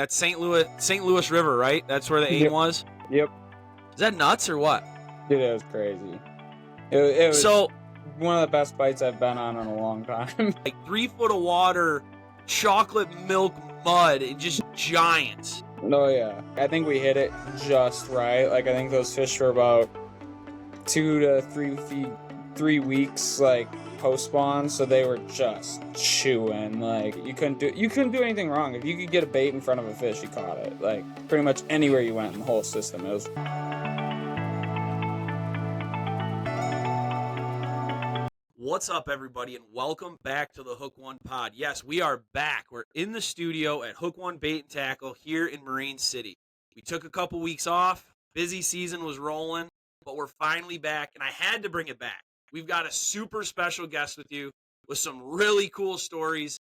That's St. Louis River, right? That's where the aim Yep. was? Yep. Is that nuts or what? Dude, it was crazy. It was So, one of the best bites I've been on in a long time. like 3 foot of water, chocolate milk mud, and just giants. Oh, yeah. I think we hit it just right. Like, I think those fish were about 2 to 3 weeks, like, post-spawn, so they were just chewing. Like, you couldn't do anything wrong. If you could get a bait in front of a fish, you caught it. Like, pretty much anywhere you went in the whole system. It was... What's up, everybody, and welcome back to the Hook One Pod. Yes, we are back. We're in the studio at Hook One Bait and Tackle here in Marine City. We took a couple weeks off. Busy season was rolling, but we're finally back, and I had to bring it back. We've got a super special guest with you with some really cool stories.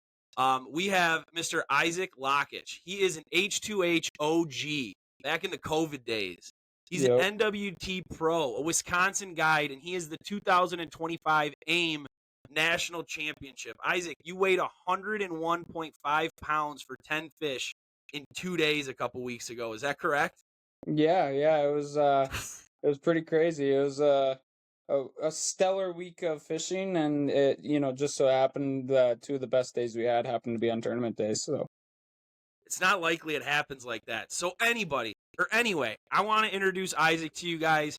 We have Mr. Issac Lakich. He is an H2H OG back in the COVID days. He's Yep. an NWT pro, a Wisconsin guide, and he is the 2025 AIM National Championship. Issac, you weighed 101.5 pounds for 10 fish in 2 days a couple weeks ago. Is that correct? Yeah, it was pretty crazy. It was a stellar week of fishing, and it just so happened that 2 of the best days we had happened to be on tournament days. So It's not likely it happens like that. So anyway, I want to introduce Issac to you guys.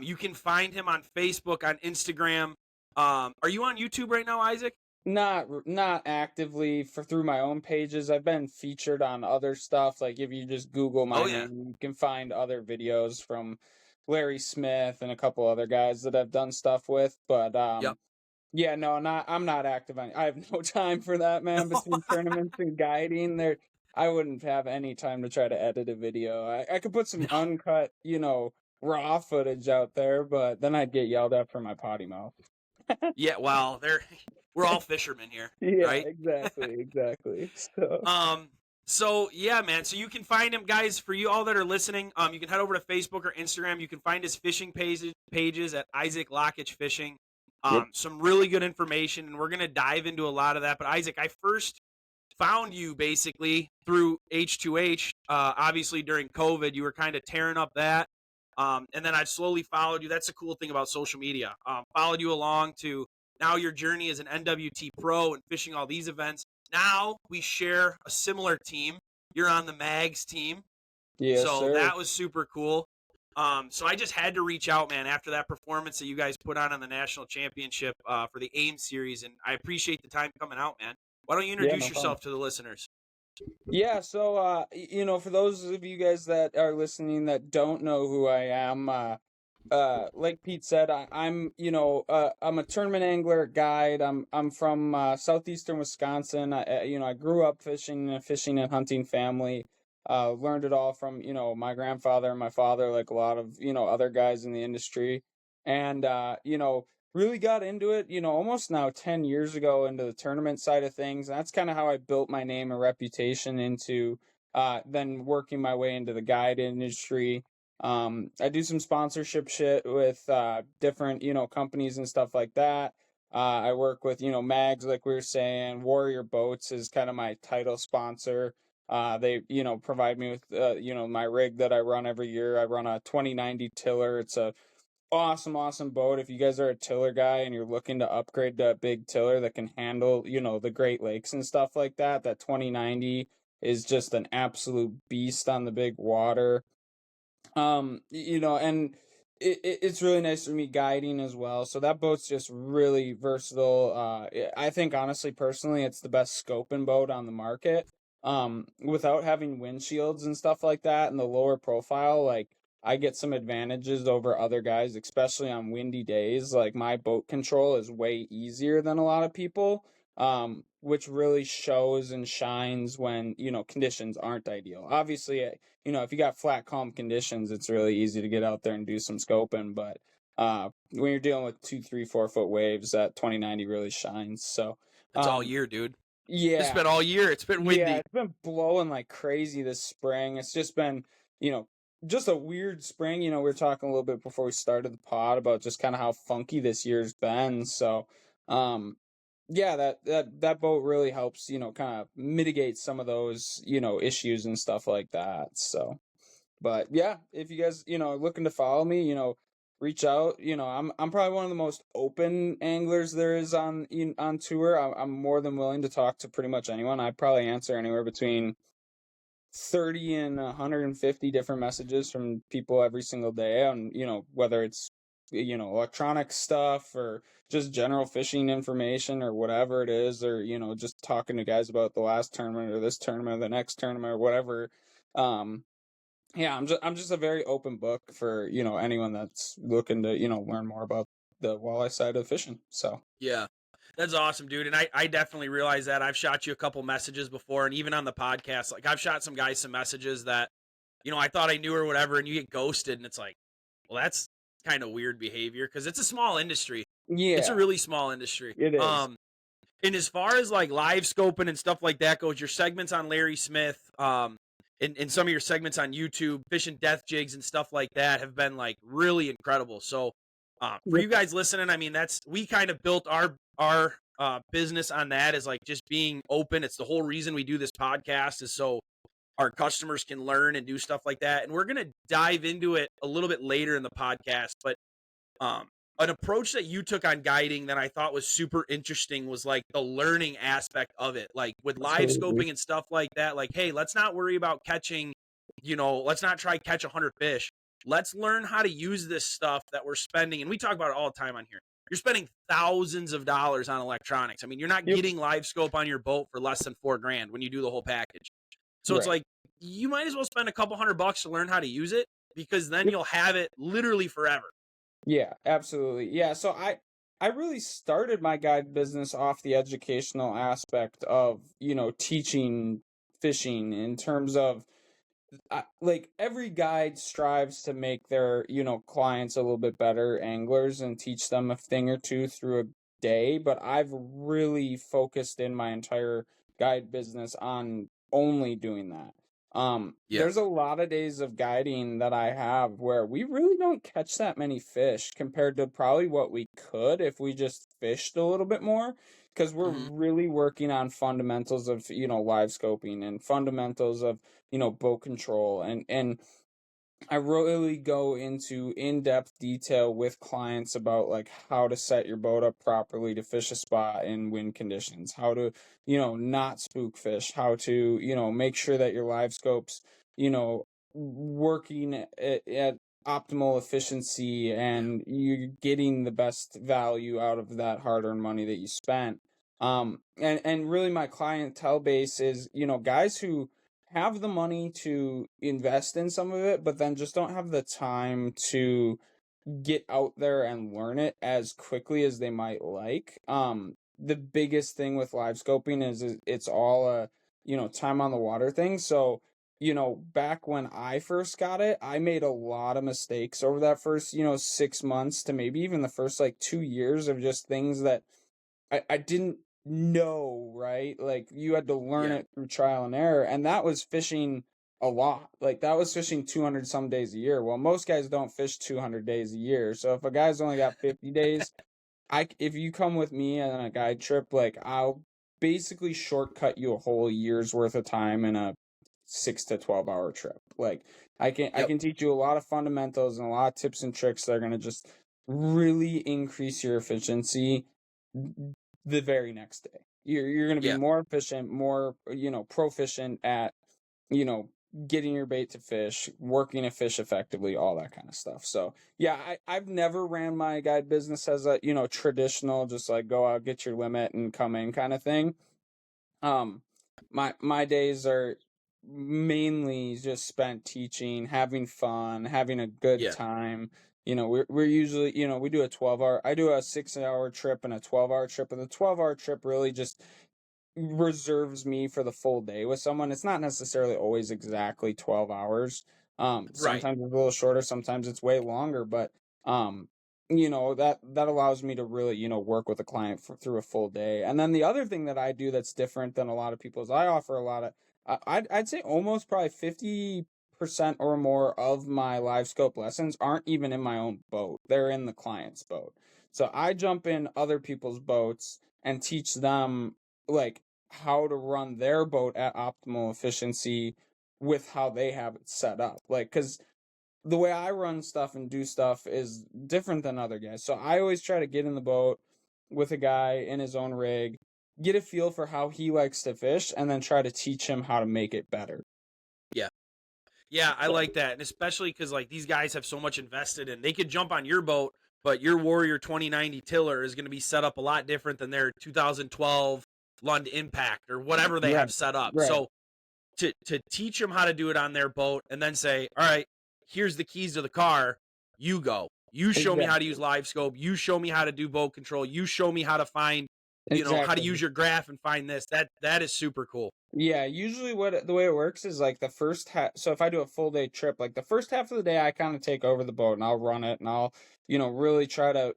You can find him on Facebook, on Instagram. Are you on YouTube right now, Issac? not actively through my own pages. I've been featured on other stuff. Like if you just Google my name, you can find other videos from Larry Smith and a couple other guys that I've done stuff with. But Yep. yeah, no, I'm not active on. I have no time for that, man. Between tournaments and guiding, I wouldn't have any time to try to edit a video. I could put some uncut, raw footage out there, but then I'd get yelled at for my potty mouth. Yeah, well, we're all fishermen here, Yeah, right? exactly. So yeah, man. So you can find him, guys. For you all that are listening, you can head over to Facebook or Instagram. You can find his fishing pages at Issac Lakich Fishing. Yep. Some really good information, and we're gonna dive into a lot of that. But Issac, I first found you basically through H2H. Obviously during COVID, you were kind of tearing up that. And then I slowly followed you. That's the cool thing about social media. Followed you along to now your journey as an NWT pro and fishing all these events. Now we share a similar team. You're on the Mags team. Yes, so sir. that was super cool. So I just had to reach out, man, after that performance that you guys put on the national championship for the AIM series. And I appreciate the time coming out, man. Why don't you introduce yourself to the listeners? Yeah, so for those of you guys that are listening that don't know who I am, like Pete said, I'm I'm a tournament angler guide. I'm from southeastern Wisconsin. I grew up fishing in a fishing and hunting family. Learned it all from my grandfather and my father, like a lot of other guys in the industry, and really got into it, almost now 10 years ago into the tournament side of things. And that's kind of how I built my name and reputation into then working my way into the guide industry. I do some sponsorship shit with different, companies and stuff like that. I work with, Mags, like we were saying. Warrior Boats is kind of my title sponsor. They, provide me with, my rig that I run every year. I run a 2090 tiller. It's a awesome boat. If you guys are a tiller guy and you're looking to upgrade to a big tiller that can handle the Great Lakes and stuff like that 2090 is just an absolute beast on the big water. And it's really nice for me guiding as well. So that boat's just really versatile. I think honestly, personally, it's the best scoping boat on the market. Without having windshields and stuff like that and the lower profile, like I get some advantages over other guys, especially on windy days. Like my boat control is way easier than a lot of people, which really shows and shines when, conditions aren't ideal. Obviously, if you got flat, calm conditions, it's really easy to get out there and do some scoping. But when you're dealing with 2, 3, 4 foot waves, that 2090 really shines. So It's all year, dude. yeah, It's been all year. It's been windy. Yeah, it's been blowing like crazy this spring. It's just been, just a weird spring. We were talking a little bit before we started the pod about just kind of how funky this year's been. So, yeah, that boat really helps, kind of mitigate some of those, issues and stuff like that. So, but yeah, if you guys, looking to follow me, reach out. I'm probably one of the most open anglers there is on tour. I'm more than willing to talk to pretty much anyone. I probably answer anywhere between 30 and 150 different messages from people every single day on, whether it's, electronic stuff or just general fishing information or whatever it is, or, just talking to guys about the last tournament or this tournament or the next tournament or whatever. Yeah, I'm just a very open book for, anyone that's looking to, learn more about the walleye side of fishing. So, Yeah. That's awesome, dude. And I definitely realize that. I've shot you a couple messages before, and even on the podcast, like I've shot some guys some messages that, I thought I knew or whatever, and you get ghosted, and it's like, well, that's kind of weird behavior because it's a small industry. It's a yeah, really small industry. it is. And as far as like live scoping and stuff like that goes, your segments on Larry Smith, and some of your segments on YouTube, fishing death jigs and stuff like that have been like really incredible. So, for you guys listening, I mean, we kind of built our business on that, is like just being open. It's the whole reason we do this podcast, is so our customers can learn and do stuff like that. And we're gonna dive into it a little bit later in the podcast, but um, an approach that you took on guiding that I thought was super interesting was like the learning aspect of it. Like with live Absolutely. scoping and stuff like that, like, hey, let's not worry about catching, let's not try catch 100 fish. Let's learn how to use this stuff that we're spending. And we talk about it all the time on here. You're spending thousands of dollars on electronics. I mean, you're not Yep. getting live scope on your boat for less than $4,000 when you do the whole package. So it's Right. like, you might as well spend a couple $100 to learn how to use it, because then you'll have it literally forever. Yeah, absolutely. Yeah, so I really started my guide business off the educational aspect of, teaching fishing in terms of like every guide strives to make their, clients a little bit better anglers and teach them a thing or two through a day, but I've really focused in my entire guide business on only doing that. Yeah. There's a lot of days of guiding that I have where we really don't catch that many fish compared to probably what we could if we just fished a little bit more, because we're Hmm. really working on fundamentals of, live scoping and fundamentals of, boat control, and I really go into in-depth detail with clients about like how to set your boat up properly to fish a spot in wind conditions, how to, not spook fish, how to, make sure that your live scopes, working at optimal efficiency and you're getting the best value out of that hard-earned money that you spent. And really my clientele base is, guys who have the money to invest in some of it, but then just don't have the time to get out there and learn it as quickly as they might like. The biggest thing with live scoping is it's all a, time on the water thing. So, back when I first got it, I made a lot of mistakes over that first, 6 months to maybe even the first like 2 years of just things that I didn't know, right? Like you had to learn Yeah. it through trial and error. And that was fishing a lot. Like that was fishing 200 some days a year. Well, most guys don't fish 200 days a year. So if a guy's only got 50 days, if you come with me on a guide trip, like I'll basically shortcut you a whole year's worth of time in a 6 to 12 hour trip. Like I Yep. can teach you a lot of fundamentals and a lot of tips and tricks that are gonna just really increase your efficiency the very next day. You're going to be Yeah. more efficient, more, proficient at, you know, getting your bait to fish, working a fish effectively, all that kind of stuff. So yeah, I've never ran my guide business as a, traditional, just like go out, get your limit and come in kind of thing. Um, my days are mainly just spent teaching, having fun, having a good Yeah. time. We're usually, we do a 12-hour, I do a 6 hour trip and a 12-hour trip, and the 12-hour trip really just reserves me for the full day with someone. It's not necessarily always exactly 12 hours. Right. Sometimes it's a little shorter, sometimes it's way longer, but that allows me to really, work with a client through a full day. And then the other thing that I do that's different than a lot of people is I offer a lot of I'd say almost probably 50% or more of my live scope lessons aren't even in my own boat. They're in the client's boat. So I jump in other people's boats and teach them like how to run their boat at optimal efficiency with how they have it set up. Like, because the way I run stuff and do stuff is different than other guys. So I always try to get in the boat with a guy in his own rig, get a feel for how he likes to fish, and then try to teach him how to make it better. Yeah. Yeah, I like that. And especially because, like, these guys have so much invested in. They could jump on your boat, but your Warrior 2090 tiller is going to be set up a lot different than their 2012 Lund Impact or whatever they have set up. Right. So to teach them how to do it on their boat and then say, all right, here's the keys to the car. You go. You show me how to use live scope. You show me how to do boat control. You show me how to find, how to use your graph and find this. That is super cool. Yeah, usually the way it works is like the first half. So if I do a full day trip, like the first half of the day, I kind of take over the boat and I'll run it and I'll, really try to,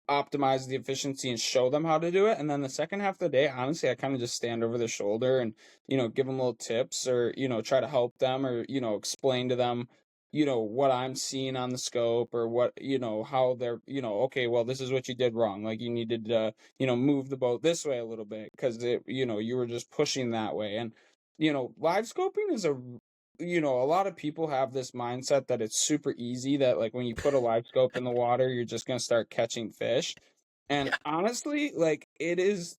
optimize the efficiency and show them how to do it. And then the second half of the day, honestly, I kind of just stand over their shoulder and, give them little tips or, try to help them or, explain to them, what I'm seeing on the scope or what, how they're, okay, well, this is what you did wrong. Like you needed to, move the boat this way a little bit because you were just pushing that way. And, live scoping is a lot of people have this mindset that it's super easy, that like when you put a live scope in the water, you're just going to start catching fish. And honestly, like it is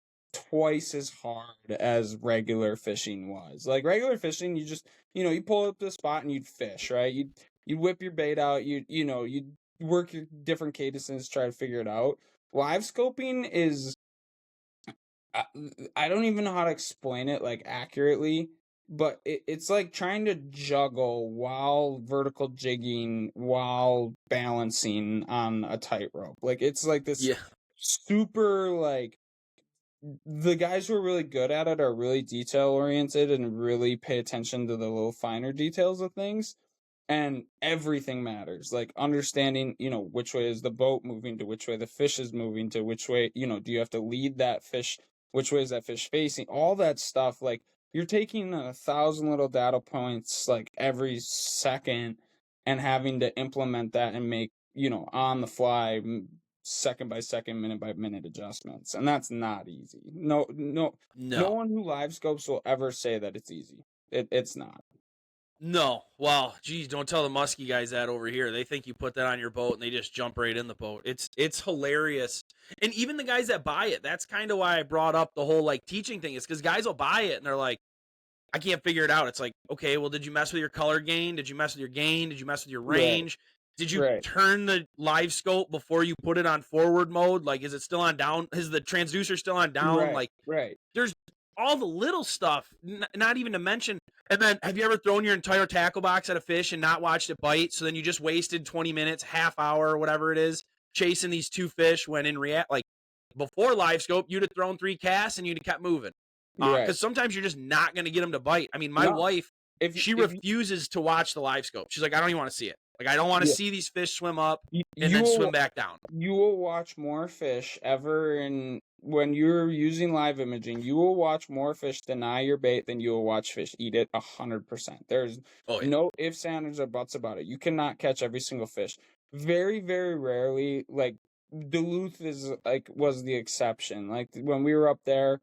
twice as hard as regular fishing was. Like regular fishing, you just, you pull up to the spot and you'd fish, right? You'd whip your bait out, you'd work your different cadences, try to figure it out. Live scoping is, I don't even know how to explain it like accurately, but it's like trying to juggle while vertical jigging while balancing on a tightrope. Like it's like this super like, the guys who are really good at it are really detail oriented and really pay attention to the little finer details of things. And everything matters, like understanding, which way is the boat moving to, which way the fish is moving to, which way, do you have to lead that fish, which way is that fish facing, all that stuff. Like you're taking 1,000 little data points like every second and having to implement that and make, on the fly, second by second, minute by minute adjustments. And that's not easy. No one who live scopes will ever say that it's easy. It's not. No. Well, geez, don't tell the musky guys that over here. They think you put that on your boat and they just jump right in the boat. It's hilarious. And even the guys that buy it, that's kind of why I brought up the whole like teaching thing, is because guys will buy it and they're like, I can't figure it out. It's like, okay, well, did you mess with your color gain? Did you mess with your gain? Did you mess with your range? Did you turn the live scope before you put it on forward mode? Like, is it still on down? Is the transducer still on down? There's all the little stuff, not even to mention. And then have you ever thrown your entire tackle box at a fish and not watched it bite? So then you just wasted 20 minutes, half hour, whatever it is, chasing these two fish when like before live scope, you'd have thrown 3 casts and you'd have kept moving. Because sometimes you're just not going to get them to bite. I mean, my wife, she refuses to watch the live scope. She's like, I don't even want to see it. Like, I don't want to see these fish swim up and then swim back down. You will watch more fish when you're using live imaging, you will watch more fish deny your bait than you will watch fish eat it 100%. There's no ifs, ands, or buts about it. You cannot catch every single fish. Very, very rarely, like Duluth was the exception. Like when we were up there,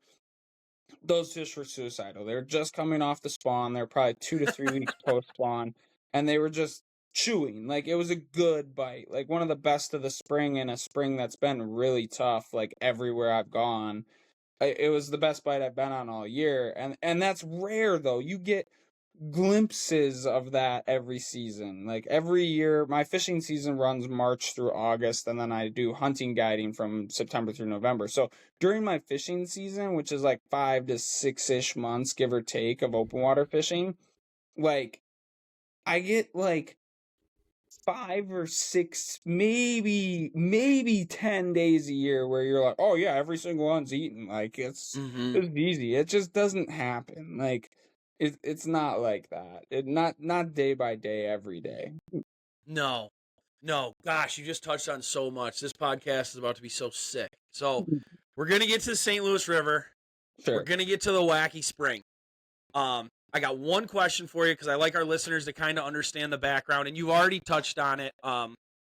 those fish were suicidal. They were just coming off the spawn. They're probably 2 to 3 weeks post spawn, and they were just chewing. Like it was a good bite, like one of the best of the spring, in a spring that's been really tough. Like everywhere I've gone, it was the best bite I've been on all year, and that's rare though. You get glimpses of that every season. Like every year, my fishing season runs March through August, and then I do hunting guiding from September through November. So during my fishing season, which is like 5 to 6-ish months, give or take, of open water fishing, like I get like 5 or 6, maybe 10 days a year where you're like, oh yeah, every single one's eaten. Like it's easy. It just doesn't happen. Like it's not like that. Not day by day, every day. No. Gosh, you just touched on so much. This podcast is about to be so sick. So we're gonna get to the St. Louis River. Sure. We're gonna get to the wacky spring. I got one question for you because I like our listeners to kind of understand the background, and you've already touched on it.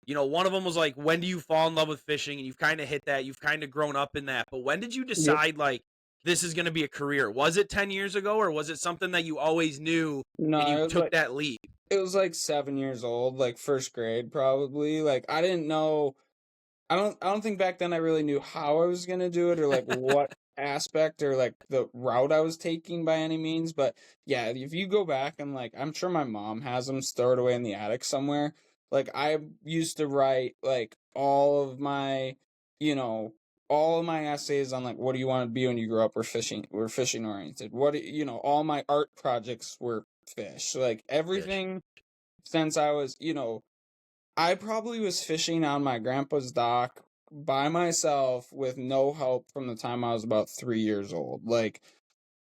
one of them was like, when do you fall in love with fishing? And you've kind of hit that. You've kind of grown up in that. But when did you Yep. decide, like, this is going to be a career? Was it 10 years ago, or was it something that you always knew and No, you took that leap? it was like 7 years old, like first grade probably. Like I didn't know. I don't think back then I really knew how I was gonna do it or like what aspect or like the route I was taking by any means. But yeah, if you go back and like I'm sure my mom has them stored away in the attic somewhere. Like I used to write like you know, all of my essays on like what do you want to be when you grow up were fishing oriented. All my art projects were fish. Like Fish. everything since I was, I probably was fishing on my grandpa's dock by myself with no help from the time I was about 3 years old. Like,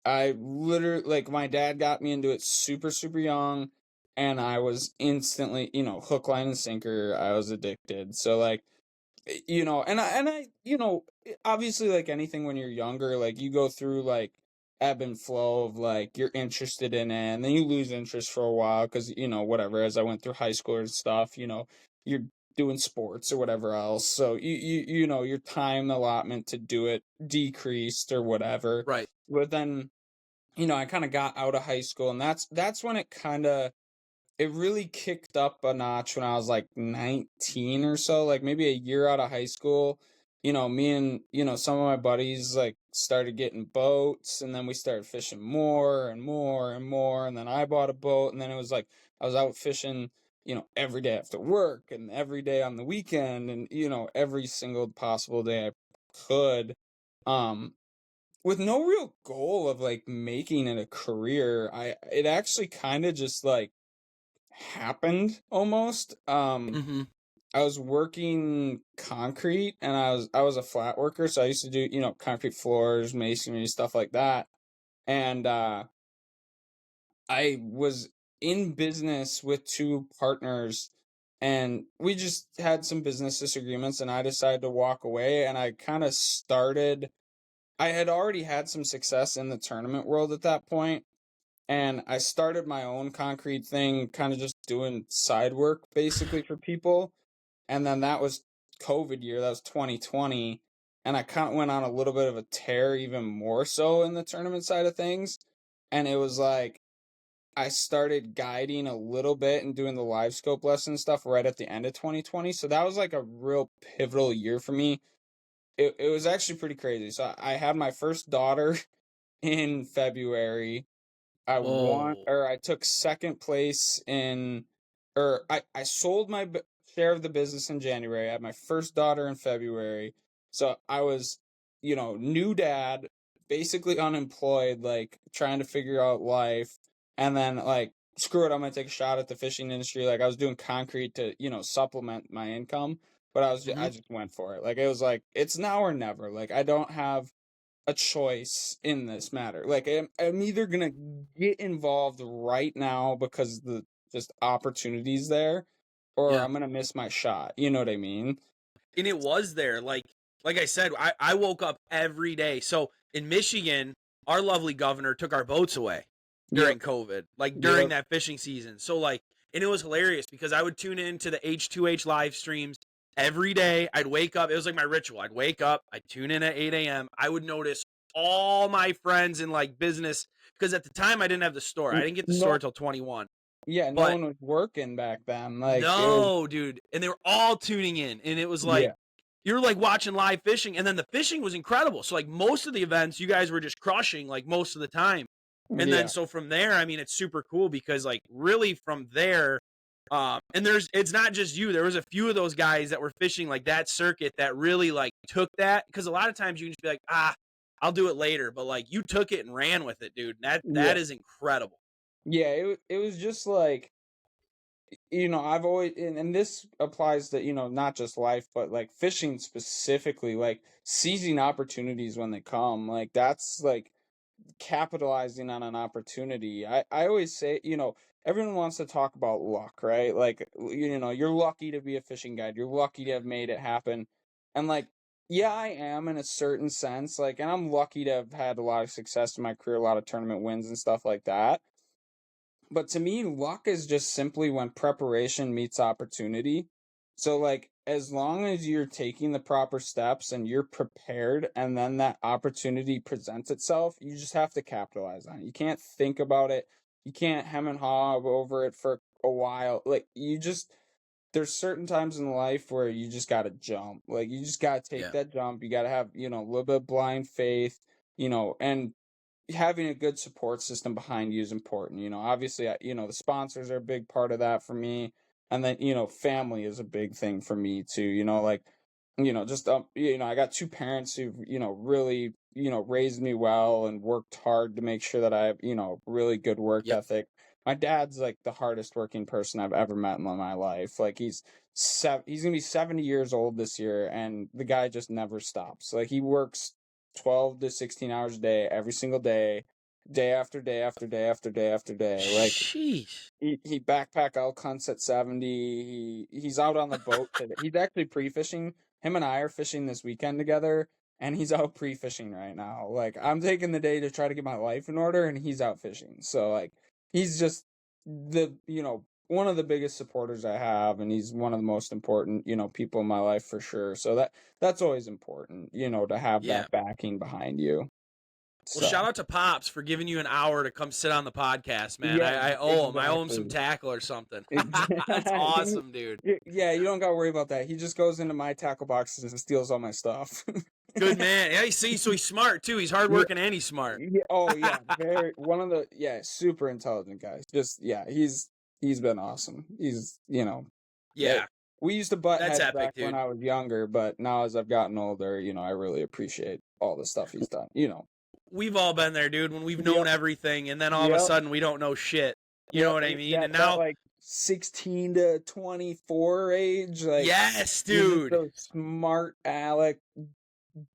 I literally, like, my dad got me into it super, super young, and I was instantly, hook, line, and sinker. I was addicted. So, like, obviously, like anything when you're younger, like, you go through, like, ebb and flow of, like, you're interested in it, and then you lose interest for a while because, whatever, as I went through high school and stuff, you're doing sports or whatever else. So, your time allotment to do it decreased or whatever. Right. But then, I kind of got out of high school, and that's when it really kicked up a notch when I was like 19 or so, like maybe a year out of high school. Me and, some of my buddies like started getting boats, and then we started fishing more and more and more. And then I bought a boat, and then it was like I was out fishing, every day after work and every day on the weekend and, every single possible day I could. Um, with no real goal of like making it a career. It actually kind of just like happened almost. Mm-hmm. I was working concrete and I was a flat worker, so I used to do, concrete floors, masonry, stuff like that. And I was in business with two partners, and we just had some business disagreements, and I decided to walk away. And I had already had some success in the tournament world at that point, and I started my own concrete thing, kind of just doing side work basically for people. And then that was COVID year, that was 2020, and I kind of went on a little bit of a tear, even more so in the tournament side of things. And it was like I started guiding a little bit and doing the live scope lesson stuff right at the end of 2020. So that was like a real pivotal year for me. It was actually pretty crazy. So I had my first daughter in February. Whoa. I took second place I sold my share of the business in January. I had my first daughter in February. So I was, new dad, basically unemployed, like trying to figure out life. And then like, screw it, I'm going to take a shot at the fishing industry. Like I was doing concrete to, supplement my income, but Mm-hmm. I just went for it. Like it was like, it's now or never. Like I don't have a choice in this matter. Like I'm either gonna get involved right now because the just opportunities there, or Yeah. I'm gonna miss my shot. You know what I mean? And it was there. Like I said, I woke up every day. So in Michigan, our lovely governor took our boats away Yep. during COVID, like during Yep. that fishing season. So like, and it was hilarious because I would tune into the H2H live streams every day. I'd wake up. It was like my ritual. I'd wake up. I'd tune in at 8 a.m. I would notice all my friends in like business because at the time I didn't have the store. I didn't get the store No. until 21. Yeah. No But one was working back then. Like it was. no, dude. And they were all tuning in. And it was like, Yeah. you're like watching live fishing. And then the fishing was incredible. So, like, most of the events, you guys were just crushing, like, most of the time. And then, Yeah. so from there, I mean, it's super cool because, like, really from there, and it's not just you. There was a few of those guys that were fishing, like, that circuit that really, like, took that. Because a lot of times you can just be like, I'll do it later. But, like, you took it and ran with it, dude. That Yeah. is incredible. Yeah. It was just like, I've always, and this applies to, not just life, but like fishing specifically, like seizing opportunities when they come. Like that's like capitalizing on an opportunity. I always say, everyone wants to talk about luck, right? Like, you're lucky to be a fishing guide. You're lucky to have made it happen. And like, yeah, I am in a certain sense. Like, and I'm lucky to have had a lot of success in my career, a lot of tournament wins and stuff like that. But to me, luck is just simply when preparation meets opportunity. So like as long as you're taking the proper steps and you're prepared and then that opportunity presents itself, you just have to capitalize on it. You can't think about it. You can't hem and haw over it for a while. Like you just there's certain times in life where you just got to jump. Like you just got to take Yeah. that jump. You got to have, a little bit of blind faith, and having a good support system behind you is important. Obviously, the sponsors are a big part of that for me. And then, family is a big thing for me too. Like, just, I got two parents who've, really, raised me well and worked hard to make sure that I have, really good work Yep. ethic. My dad's like the hardest working person I've ever met in my life. Like he's gonna be 70 years old this year, and the guy just never stops. Like he works 12 to 16 hours a day, every single day, day after day after day after day after day. Like Sheesh. he backpack elk hunts at 70. He's out on the boat today. He's actually pre-fishing. Him and I are fishing this weekend together, and he's out pre-fishing right now. Like I'm taking the day to try to get my life in order, and he's out fishing. So like he's just one of the biggest supporters I have, and he's one of the most important people in my life for sure. So that's always important, to have Yeah. that backing behind you. Well, So shout out to Pops for giving you an hour to come sit on the podcast, man. yeah, I owe him. I owe him some exactly. tackle or something. That's awesome, dude. Yeah, you don't gotta worry about that. He just goes into my tackle boxes and steals all my stuff. Good man. Yeah, you see, so he's smart too. He's hardworking and he's smart. Yeah, oh yeah, very one of the super intelligent guys. Just he's been awesome. He's Yeah, we used to butt that's heads epic, back dude. when I was younger, but now as I've gotten older, I really appreciate all the stuff he's done. We've all been there, dude, when we've known everything and then all of a Yep. sudden we don't know shit. You know what I mean? That, And now, like 16 to 24 age, like yes, he's just dude. so smart Alec,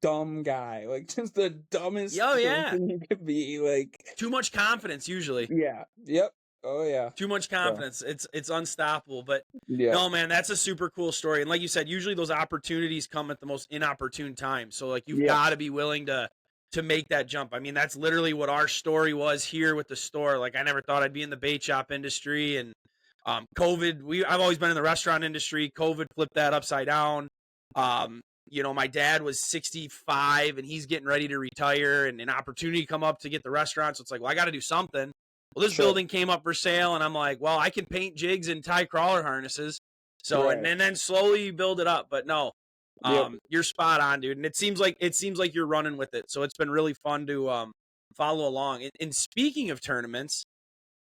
dumb guy, like just the dumbest person you could be. Like Too much confidence usually. yeah, yep, oh yeah, Too much confidence. It's unstoppable. But yeah, no, man, that's a super cool story. And like you said, usually those opportunities come at the most inopportune time. So like you've got to be willing to make that jump. I mean, that's literally what our story was here with the store. Like I never thought I'd be in the bait shop industry, and COVID, I've always been in the restaurant industry. COVID flipped that upside down. My dad was 65 and he's getting ready to retire, and an opportunity come up to get the restaurant. So it's like, well, I got to do something. Well, this building came up for sale, and I'm like, well, I can paint jigs and tie crawler harnesses. So and then slowly you build it up. But no, you're spot on, dude. And it seems like you're running with it. So it's been really fun to follow along. And speaking of tournaments,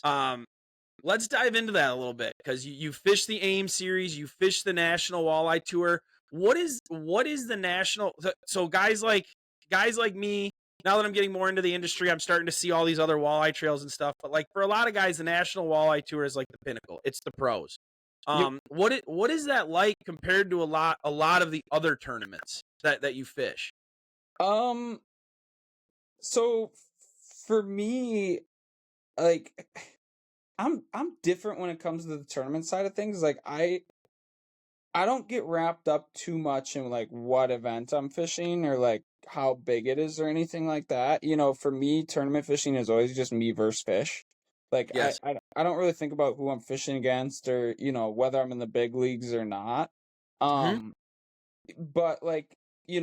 let's dive into that a little bit, because you fished the AIM series, you fished the National Walleye Tour. What is the national? So guys like me, now that I'm getting more into the industry, I'm starting to see all these other walleye trails and stuff. But like for a lot of guys, the National Walleye Tour is like the pinnacle. It's the pros. What is that like compared to a lot of the other tournaments that you fish? So for me, like I'm different when it comes to the tournament side of things. Like I don't get wrapped up too much in like what event I'm fishing or like how big it is or anything like that. For me, tournament fishing is always just me versus fish. Like Yes. I don't really think about who I'm fishing against or whether I'm in the big leagues or not. But like the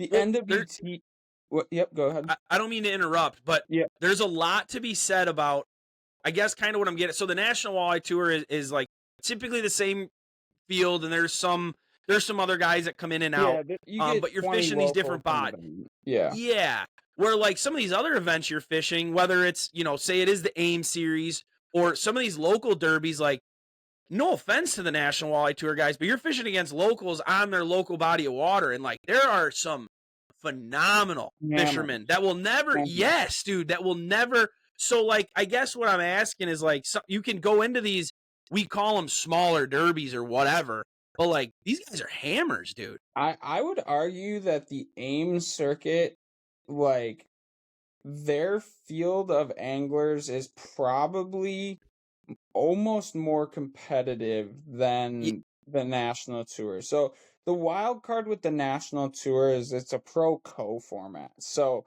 NWT. Yep, go ahead. I don't mean to interrupt, but Yeah. there's a lot to be said about, I guess, kind of what I'm getting. So the National Walleye Tour is like typically the same field, and there's some other guys that come in and out. But you're fishing these different bodies. Yeah. Where like some of these other events you're fishing, whether it's, say it is the AIM series or some of these local derbies, like, no offense to the National Walleye Tour guys, but you're fishing against locals on their local body of water. And like, there are some phenomenal fishermen that will never, yes, dude, that will never. So like, I guess what I'm asking is like, you can go into these, we call them smaller derbies or whatever, but like these guys are hammers, dude. I would argue that the AIM circuit, like their field of anglers is probably almost more competitive than the National Tour. So the wild card with the National Tour is it's a pro-co format. So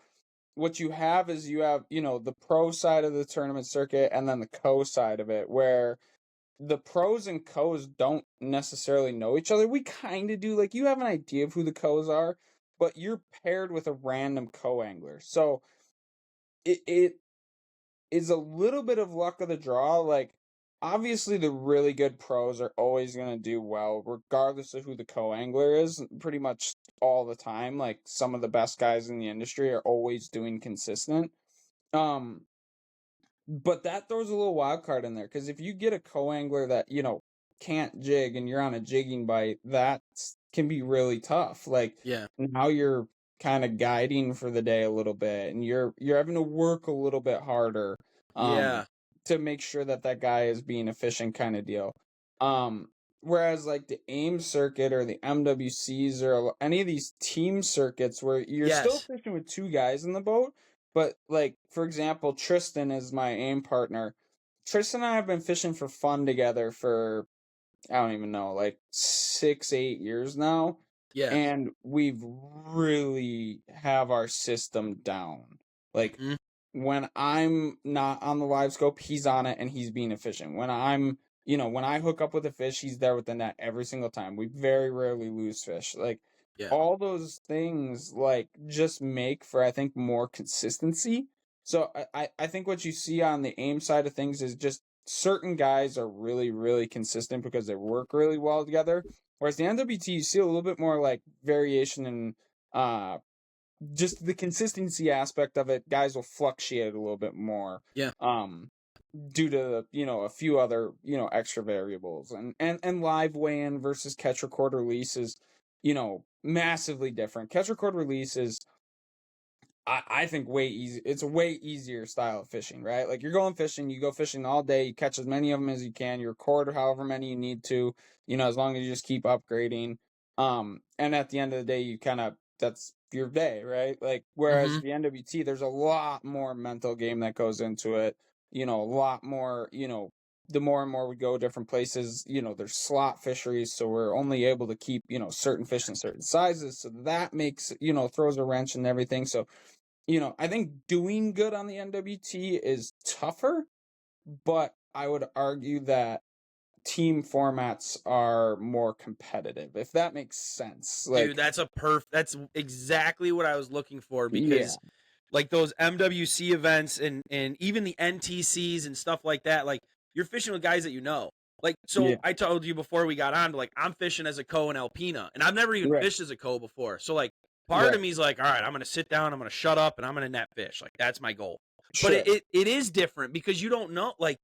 what you have is you have, the pro side of the tournament circuit and then the co side of it, where the pros and co's don't necessarily know each other. We kind of do. Like, you have an idea of who the co's are, but you're paired with a random co-angler. So it is a little bit of luck of the draw. Like, obviously the really good pros are always going to do well regardless of who the co-angler is, pretty much all the time. Like, some of the best guys in the industry are always doing consistent. Um but that throws a little wild card in there, because if you get a co-angler that, can't jig and you're on a jigging bite, that can be really tough. Like, Yeah. now you're kind of guiding for the day a little bit, and you're having to work a little bit harder Yeah. to make sure that that guy is being efficient, kind of deal. Um Whereas, like, the AIM circuit or the MWCs or any of these team circuits where you're still Yes. fishing with two guys in the boat, but, like, for example, Tristan is my AIM partner. Tristan and I have been fishing for fun together for, I don't even know, like 6, 8 years now. Yeah. And we've really have our system down. Like, Mhm. when I'm not on the live scope, he's on it and he's being efficient. When I hook up with a fish, he's there with the net every single time. We very rarely lose fish. Like, Yeah. all those things, like, just make for, I think, more consistency. So I think what you see on the AIM side of things is just certain guys are really, really consistent because they work really well together. Whereas the NWT, you see a little bit more, like, variation in uh just the consistency aspect of it. Guys will fluctuate a little bit more. Yeah. Due to, a few other, extra variables, and live weigh-in versus catch record release is, massively different. Catch record release is, I think, way easy. It's a way easier style of fishing, right? Like, you're going fishing, you go fishing all day, you catch as many of them as you can, you record however many you need to, as long as you just keep upgrading. And at the end of the day, that's your day, right? Like, whereas Mhm. the NWT, there's a lot more mental game that goes into it, a lot more, the more and more we go different places, there's slot fisheries, so we're only able to keep, certain fish in certain sizes. So that makes, throws a wrench and everything. So, I think doing good on the NWT is tougher, but I would argue that team formats are more competitive, if that makes sense. Dude, Like, that's exactly what I was looking for, yeah, because like those MWC events and even the NTCs and stuff like that, like, you're fishing with guys that you know. Like, so yeah, I told you before we got on, like, I'm fishing as a co in Alpena, and I've never even right, fished as a co before. So, like, part of right, me is like, all right, I'm gonna sit down, I'm gonna shut up, and I'm gonna net fish. Like, that's my goal. But sure, it is different because you don't know, like,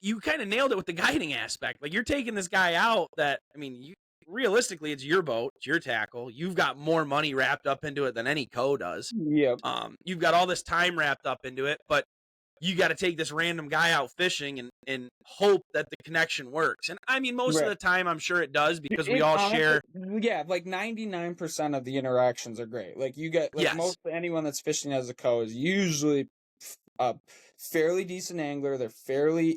you kind of nailed it with the guiding aspect. Like, you're taking this guy out that, I mean, you realistically, it's your boat, it's your tackle. You've got more money wrapped up into it than any co does. yep, You've got all this time wrapped up into it, but you got to take this random guy out fishing and hope that the connection works. And I mean, most of right. the time, I'm sure it does, because we It all honestly, share. yeah, like 99% of the interactions are great. Like, you get, like, Yes. most anyone that's fishing as a co is usually a fairly decent angler. They're fairly,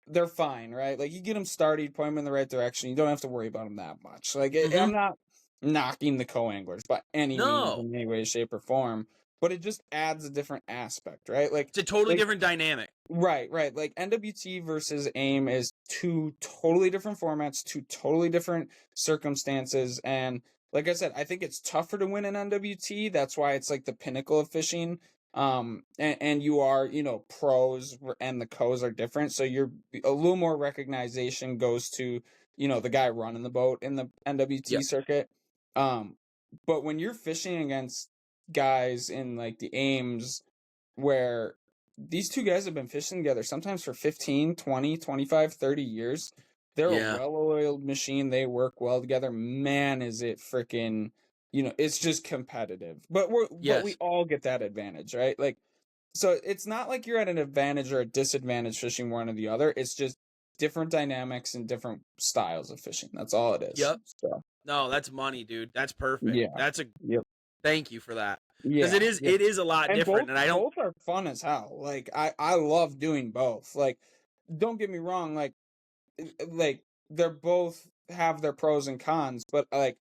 they're fine, right? Like, you get them started, point them in the right direction. You don't have to worry about them that much. Like, Mm-hmm. I'm not knocking the co-anglers by any means, No, in any way, shape, or form, but it just adds a different aspect, right? it's a totally Like different dynamic. right. Like, NWT versus AIM is two totally different formats, two totally different circumstances, and, like I said, I think it's tougher to win an NWT. That's why it's like the pinnacle of fishing. And you are, pros and the co's are different, so you're a little more recognition goes to, the guy running the boat in the NWT Yep. circuit. But when you're fishing against guys in, like, the AIMs, where these two guys have been fishing together sometimes for 15, 20, 25, 30 years. They're a Yeah. well-oiled machine. They work well together. Man, is it freaking, it's just competitive. But we Yes. all get that advantage, right? Like, so it's not like you're at an advantage or a disadvantage fishing one or the other. It's just different dynamics and different styles of fishing. That's all it is. Yep. So, No, that's money, dude. That's perfect. yeah. That's a Yep. thank you for that, because Yeah. Yep. it is a lot And different, both and I don't. both are fun as hell. Like, I love doing both. Like, don't get me wrong, like they're both have their pros and cons, but, like,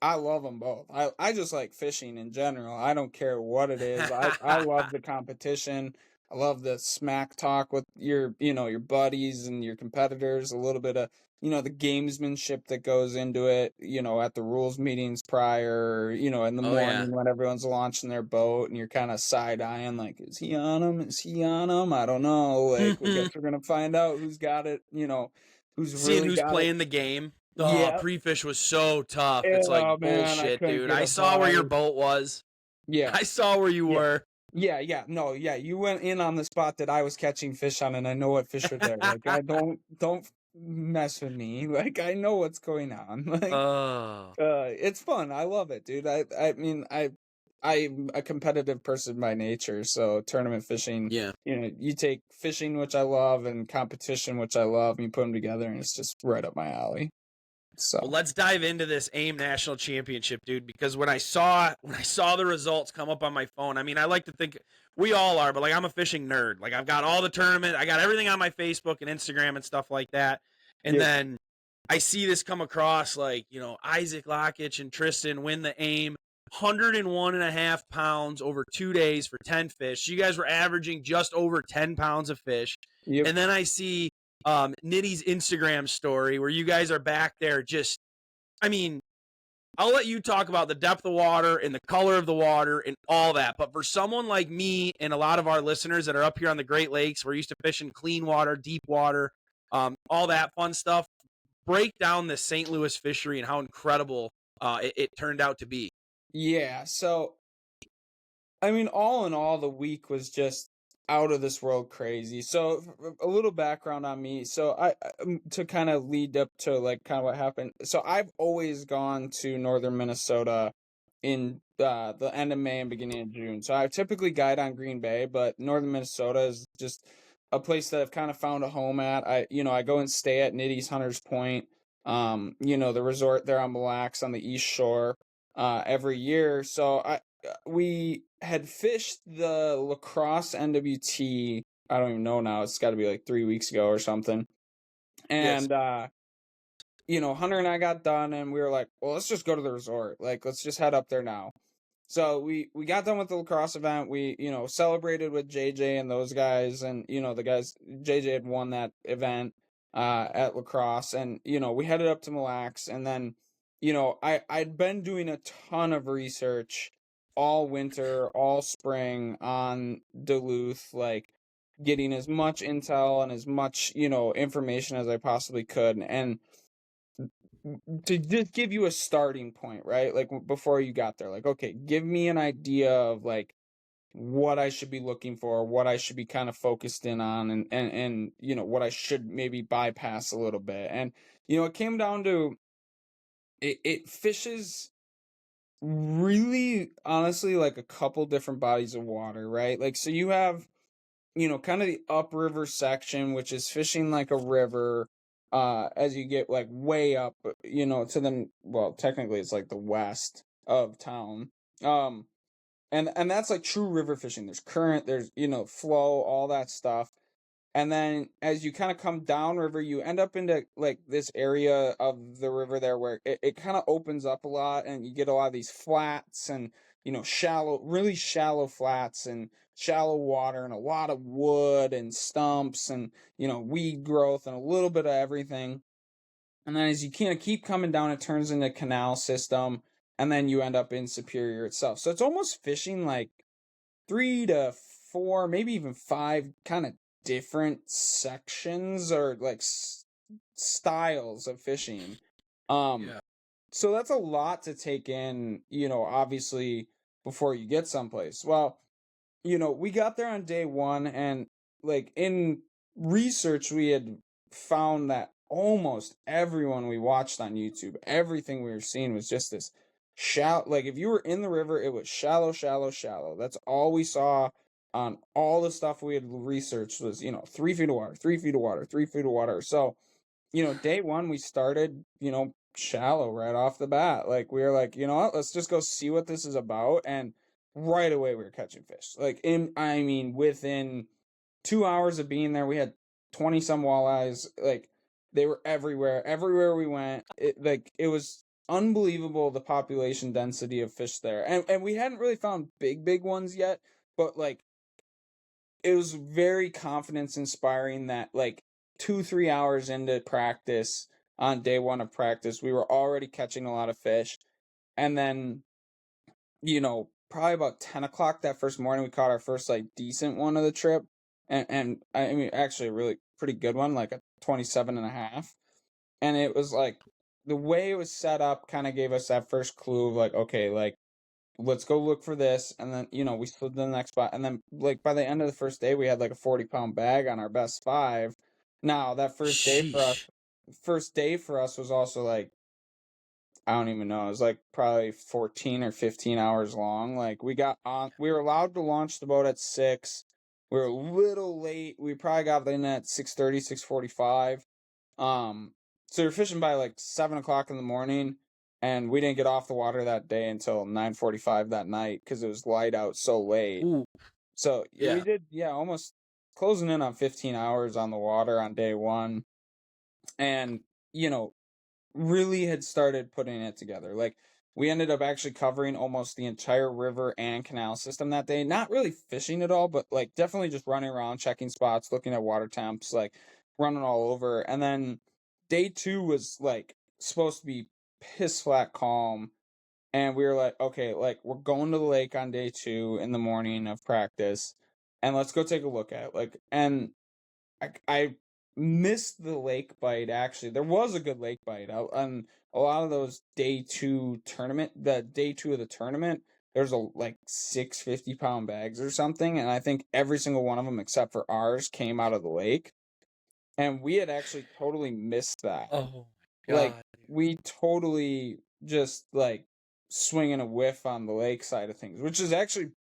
I love them both. I just like fishing in general. I don't care what it is. I love the competition. I love the smack talk with your, your buddies and your competitors, a little bit of, the gamesmanship that goes into it, at the rules meetings prior, in the Oh yeah. morning when everyone's launching their boat and you're kind of side-eyeing, like, is he on him? Is he on him? I don't know. Like, we guess we're going to find out who's got it, who's Seeing really who's got it. playing the game. Oh, Yeah. pre-fish was so tough. It's like Oh, man, I bullshit, couldn't dude. get I a saw where your bite. boat was. Yeah. I saw where you Yeah. were. Yeah, no, yeah, you went in on the spot that I was catching fish on, and I know what fish are there. Like, I don't mess with me. Like, I know what's going on. Like, Oh. it's fun. I love it, dude. I mean, I'm a competitive person by nature, so tournament fishing, Yeah. you take fishing, which I love, and competition, which I love, and you put them together, and it's just right up my alley. So. Well, let's dive into this AIM National Championship, dude, because when I saw the results come up on my phone, I mean, I like to think we all are, but like I'm a fishing nerd. Like I've got all the tournament, I got everything on my Facebook and Instagram and stuff like that. And Yep. then I see this come across like, Issac, Lakich, and Tristan win the AIM 101.5 pounds over 2 days for 10 fish. You guys were averaging just over 10 pounds of fish. Yep. And then I see Nitty's Instagram story where you guys are back there just, I mean, I'll let you talk about the depth of water and the color of the water and all that. But for someone like me and a lot of our listeners that are up here on the Great Lakes, we're used to fishing clean water, deep water, all that fun stuff. Break down the St. Louis fishery and how incredible it turned out to be. Yeah, so I mean, all in all, the week was just out of this world crazy. So, a little background on me. So, to kind of lead up to like kind of what happened. So, I've always gone to northern Minnesota in the end of May and beginning of June. So, I typically guide on Green Bay, but northern Minnesota is just a place that I've kind of found a home at. I go and stay at Nitty's Hunters Point. The resort there on Mille Lacs on the East Shore every year. So we had fished the lacrosse NWT. I don't even know now. It's got to be like 3 weeks ago or something. And Hunter and I got done, and we were like, well, let's just go to the resort. Like, let's just head up there now. So we got done with the lacrosse event. We celebrated with JJ and those guys, and the guys JJ had won that event at lacrosse, and we headed up to Mille Lacs, and then I'd been doing a ton of research all winter, all spring on Duluth, like getting as much intel and as much information as I possibly could, and to just give you a starting point, right? Like before you got there, like, okay, give me an idea of like what I should be looking for, what I should be kind of focused in on, and what I should maybe bypass a little bit. And it came down to it fishes really honestly like a couple different bodies of water, right? Like, so you have kind of the upriver section, which is fishing like a river, as you get like way up, to the, well, technically it's like the west of town. And that's like true river fishing. There's current, there's, flow, all that stuff. And then as you kind of come downriver, you end up into like this area of the river there where it kind of opens up a lot, and you get a lot of these flats and, shallow, really shallow flats and shallow water and a lot of wood and stumps and, weed growth and a little bit of everything. And then as you kind of keep coming down, it turns into a canal system, and then you end up in Superior itself. So it's almost fishing like 3 to 4, maybe even 5 kind of different sections or like styles of fishing. Yeah. So that's a lot to take in, obviously before you get someplace. Well, we got there on day 1, and like in research we had found that almost everyone we watched on YouTube, everything we were seeing was just this shallow, like if you were in the river, it was shallow, shallow, shallow. That's all we saw on all the stuff we had researched was, 3 feet of water, 3 feet of water, 3 feet of water. So, day 1 we started, shallow right off the bat. Like we were like, you know what, let's just go see what this is about. And right away we were catching fish. Like within 2 hours of being there, we had 20 some walleyes. Like they were everywhere we went. It was unbelievable, the population density of fish there. And we hadn't really found big ones yet, but like it was very confidence inspiring that like 2-3 hours into practice on day one of practice, we were already catching a lot of fish. And then, probably about 10 o'clock that first morning, we caught our first like decent one of the trip. And I mean, actually a really pretty good one, like a 27 and a half. And it was like the way it was set up kind of gave us that first clue of like, okay, like let's go look for this. And then, we slid to the next spot. And then like by the end of the first day, we had like a 40-pound bag on our best five. Now that Sheesh. first day for us was also like, I don't even know. It was like probably 14 or 15 hours long. Like we were allowed to launch the boat at 6. We were a little late. We probably got in at 6:30, 6:45. So you're fishing by like 7 o'clock in the morning, and we didn't get off the water that day until 9:45 that night because it was light out so late. Ooh, So we yeah. did, almost closing in on 15 hours on the water on day one, and really had started putting it together. Like we ended up actually covering almost the entire river and canal system that day. Not really fishing at all, but like definitely just running around, checking spots, looking at water temps, like running all over. And then day two was like supposed to be piss flat calm. And we were like, okay, like we're going to the lake on day two in the morning of practice, and let's go take a look at it. Like, and I missed the lake bite. Actually, there was a good lake bite out on a lot of those day two tournament. The day two of the tournament, there's like 6 50-pound bags or something, and I think every single one of them except for ours came out of the lake, and we had actually totally missed that. Oh my Like god. we totally just like swinging a whiff on the lake side of things, which is actually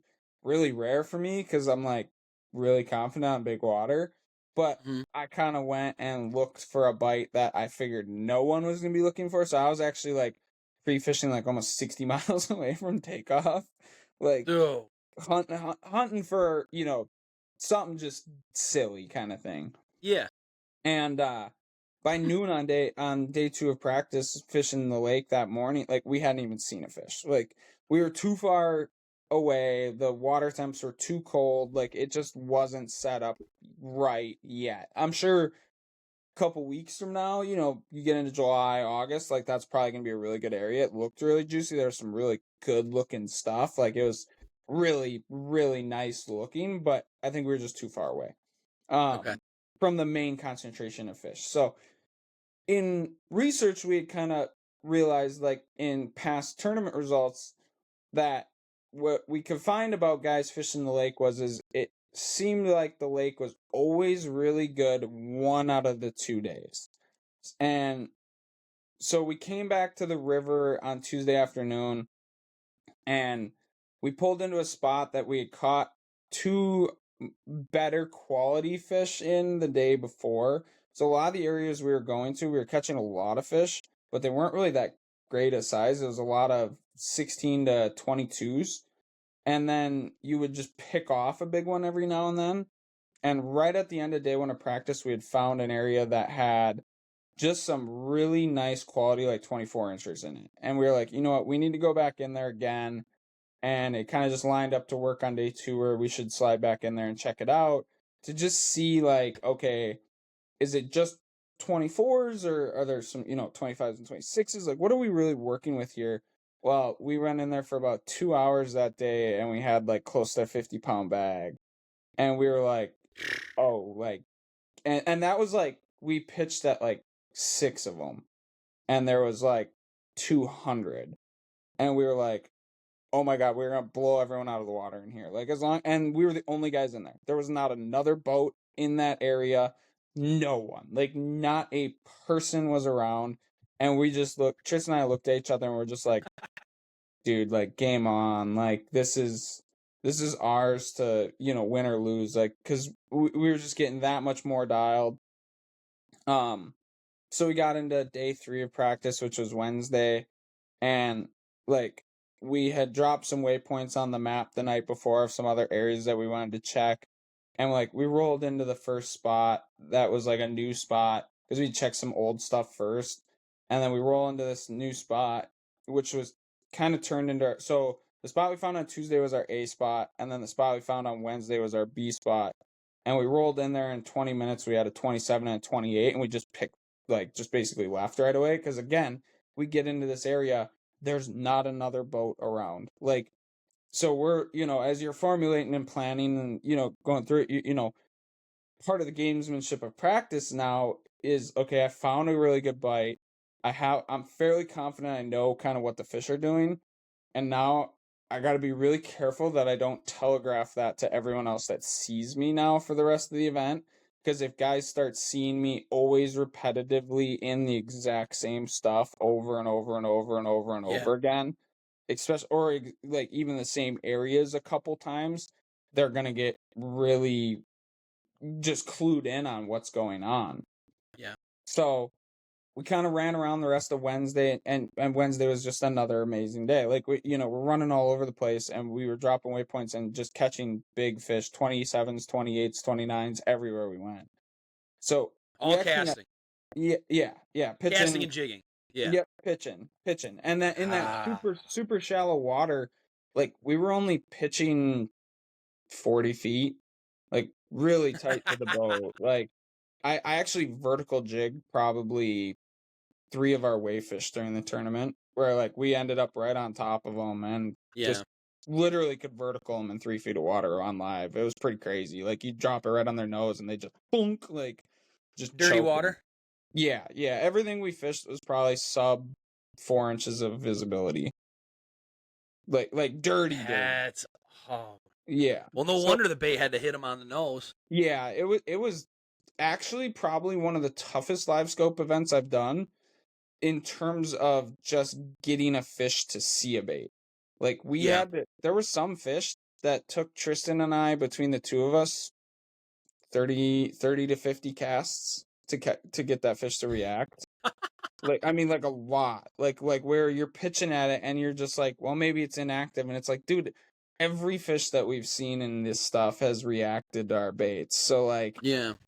really rare for me because I'm like really confident on big water. But Mhm. I kind of went and looked for a bite that I figured no one was gonna be looking for. So I was actually like free fishing like almost 60 miles away from takeoff, like Dude. hunting for something just silly kind of thing. Yeah. And by noon on day two of practice, fishing the lake that morning, like we hadn't even seen a fish. Like we were too far away. The water temps were too cold. Like it just wasn't set up right yet. I'm sure a couple weeks from now, you get into July, August, like that's probably gonna be a really good area. It looked really juicy. There was some really good looking stuff. Like it was really, really nice looking, but I think we were just too far away Okay. from the main concentration of fish. So in research, we had kind of realized, like in past tournament results, that what we could find about guys fishing the lake is it seemed like the lake was always really good 1 out of the 2 days. And so we came back to the river on Tuesday afternoon, and we pulled into a spot that we had caught two better quality fish in the day before. So a lot of the areas we were going to, we were catching a lot of fish, but they weren't really that great a size. It was a lot of 16 to 22s. And then you would just pick off a big one every now and then. And right at the end of day one of practice, we had found an area that had just some really nice quality, like 24 inches in it. And we were like, you know what, we need to go back in there again. And it kind of just lined up to work on day two where we should slide back in there and check it out to just see, like, okay, is it just 24s or are there some, 25s and 26s? Like, what are we really working with here? Well, we ran in there for about 2 hours that day and we had like close to a 50-pound bag. And we were like, oh, like, and that was like, we pitched at like 6 of them and there was like 200. And we were like, oh my god, we were gonna blow everyone out of the water in here. Like and we were the only guys in there. There was not another boat in that area. No one. Like not a person was around. And we just looked, Tristan and I looked at each other and we're just like, dude, like game on. Like this is ours to, win or lose. Like, cause we were just getting that much more dialed. So we got into day 3 of practice, which was Wednesday, and like we had dropped some waypoints on the map the night before of some other areas that we wanted to check, and like we rolled into the first spot that was like a new spot because we checked some old stuff first, and then we roll into this new spot which was kind of turned into so the spot we found on Tuesday was our A spot, and then the spot we found on Wednesday was our B spot. and we rolled in there in 20 minutes. We had a 27 and a 28, and we just picked, like, just basically left right away. Because again, we get into this area, there's not another boat around. Like, so we're, as you're formulating and planning and, going through it, part of the gamesmanship of practice now is, okay, I found a really good bite. I'm fairly confident I know kind of what the fish are doing. And now I got to be really careful that I don't telegraph that to everyone else that sees me now for the rest of the event. Because if guys start seeing me always repetitively in the exact same stuff over and over and over and over and Yeah. over again, especially, or like even the same areas a couple times, they're going to get really just clued in on what's going on. Yeah. So we kind of ran around the rest of Wednesday, and Wednesday was just another amazing day. Like, we're running all over the place, and we were dropping waypoints and just catching big fish, 27s, 28s, 29s, everywhere we went. So All casting. yeah, pitching, Casting and jigging. Yeah. Yep, pitching, and that in that super shallow water, like we were only pitching 40 feet, like really tight to the boat. Like I actually vertical jigged probably 3 of our wayfish during the tournament, where like we ended up right on top of them and just literally could vertical them in 3 feet of water on live. It was pretty crazy. Like you drop it right on their nose and they just boonk, like just dirty water. Yeah. Everything we fished was probably sub 4 inches of visibility. Like dirty. That's yeah. Well, no wonder the bait had to hit him on the nose. Yeah, it was actually probably one of the toughest live scope events I've done in terms of just getting a fish to see a bait. Like there were some fish that took Tristan and I, between the two of us, 30 to 50 casts to get that fish to react. Like, I mean, like a lot. Like where you're pitching at it and you're just like, well, maybe it's inactive, and it's like, dude, every fish that we've seen in this stuff has reacted to our baits. So like,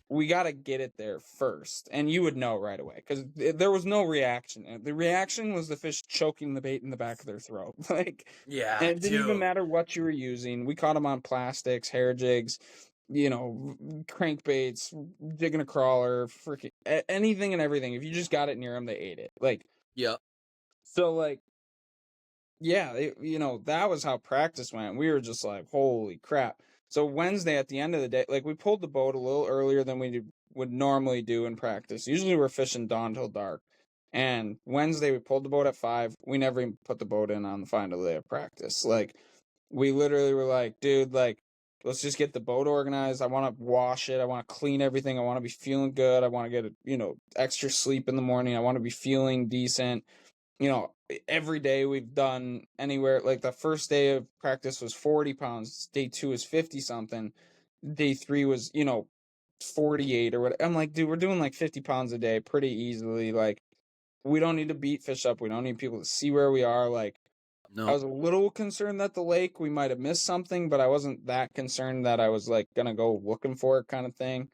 we got to get it there first, and you would know right away because there was no reaction. The reaction was the fish choking the bait in the back of their throat. Like, and it didn't even matter what you were using. We caught them on plastics, hair jigs, crankbaits, jigging a crawler, freaking anything and everything. If you just got it near them, they ate it. Like, so like, that was how practice went. We were just like, holy crap. So Wednesday at the end of the day, like we pulled the boat a little earlier than we would normally do in practice. Usually we're fishing dawn till dark. And Wednesday we pulled the boat at 5. We never even put the boat in on the final day of practice. Like, we literally were like, dude, like, let's just get the boat organized. I want to wash it. I want to clean everything. I want to be feeling good. I want to get extra sleep in the morning. I want to be feeling decent. Every day we've done anywhere, like the first day of practice was 40 pounds. Day 2 is 50 something. Day 3 was, 48 or what. I'm like, dude, we're doing like 50 pounds a day pretty easily. Like, we don't need to beat fish up. We don't need people to see where we are. Like, no. I was a little concerned that the lake, we might have missed something, but I wasn't that concerned that I was like going to go looking for it kind of thing.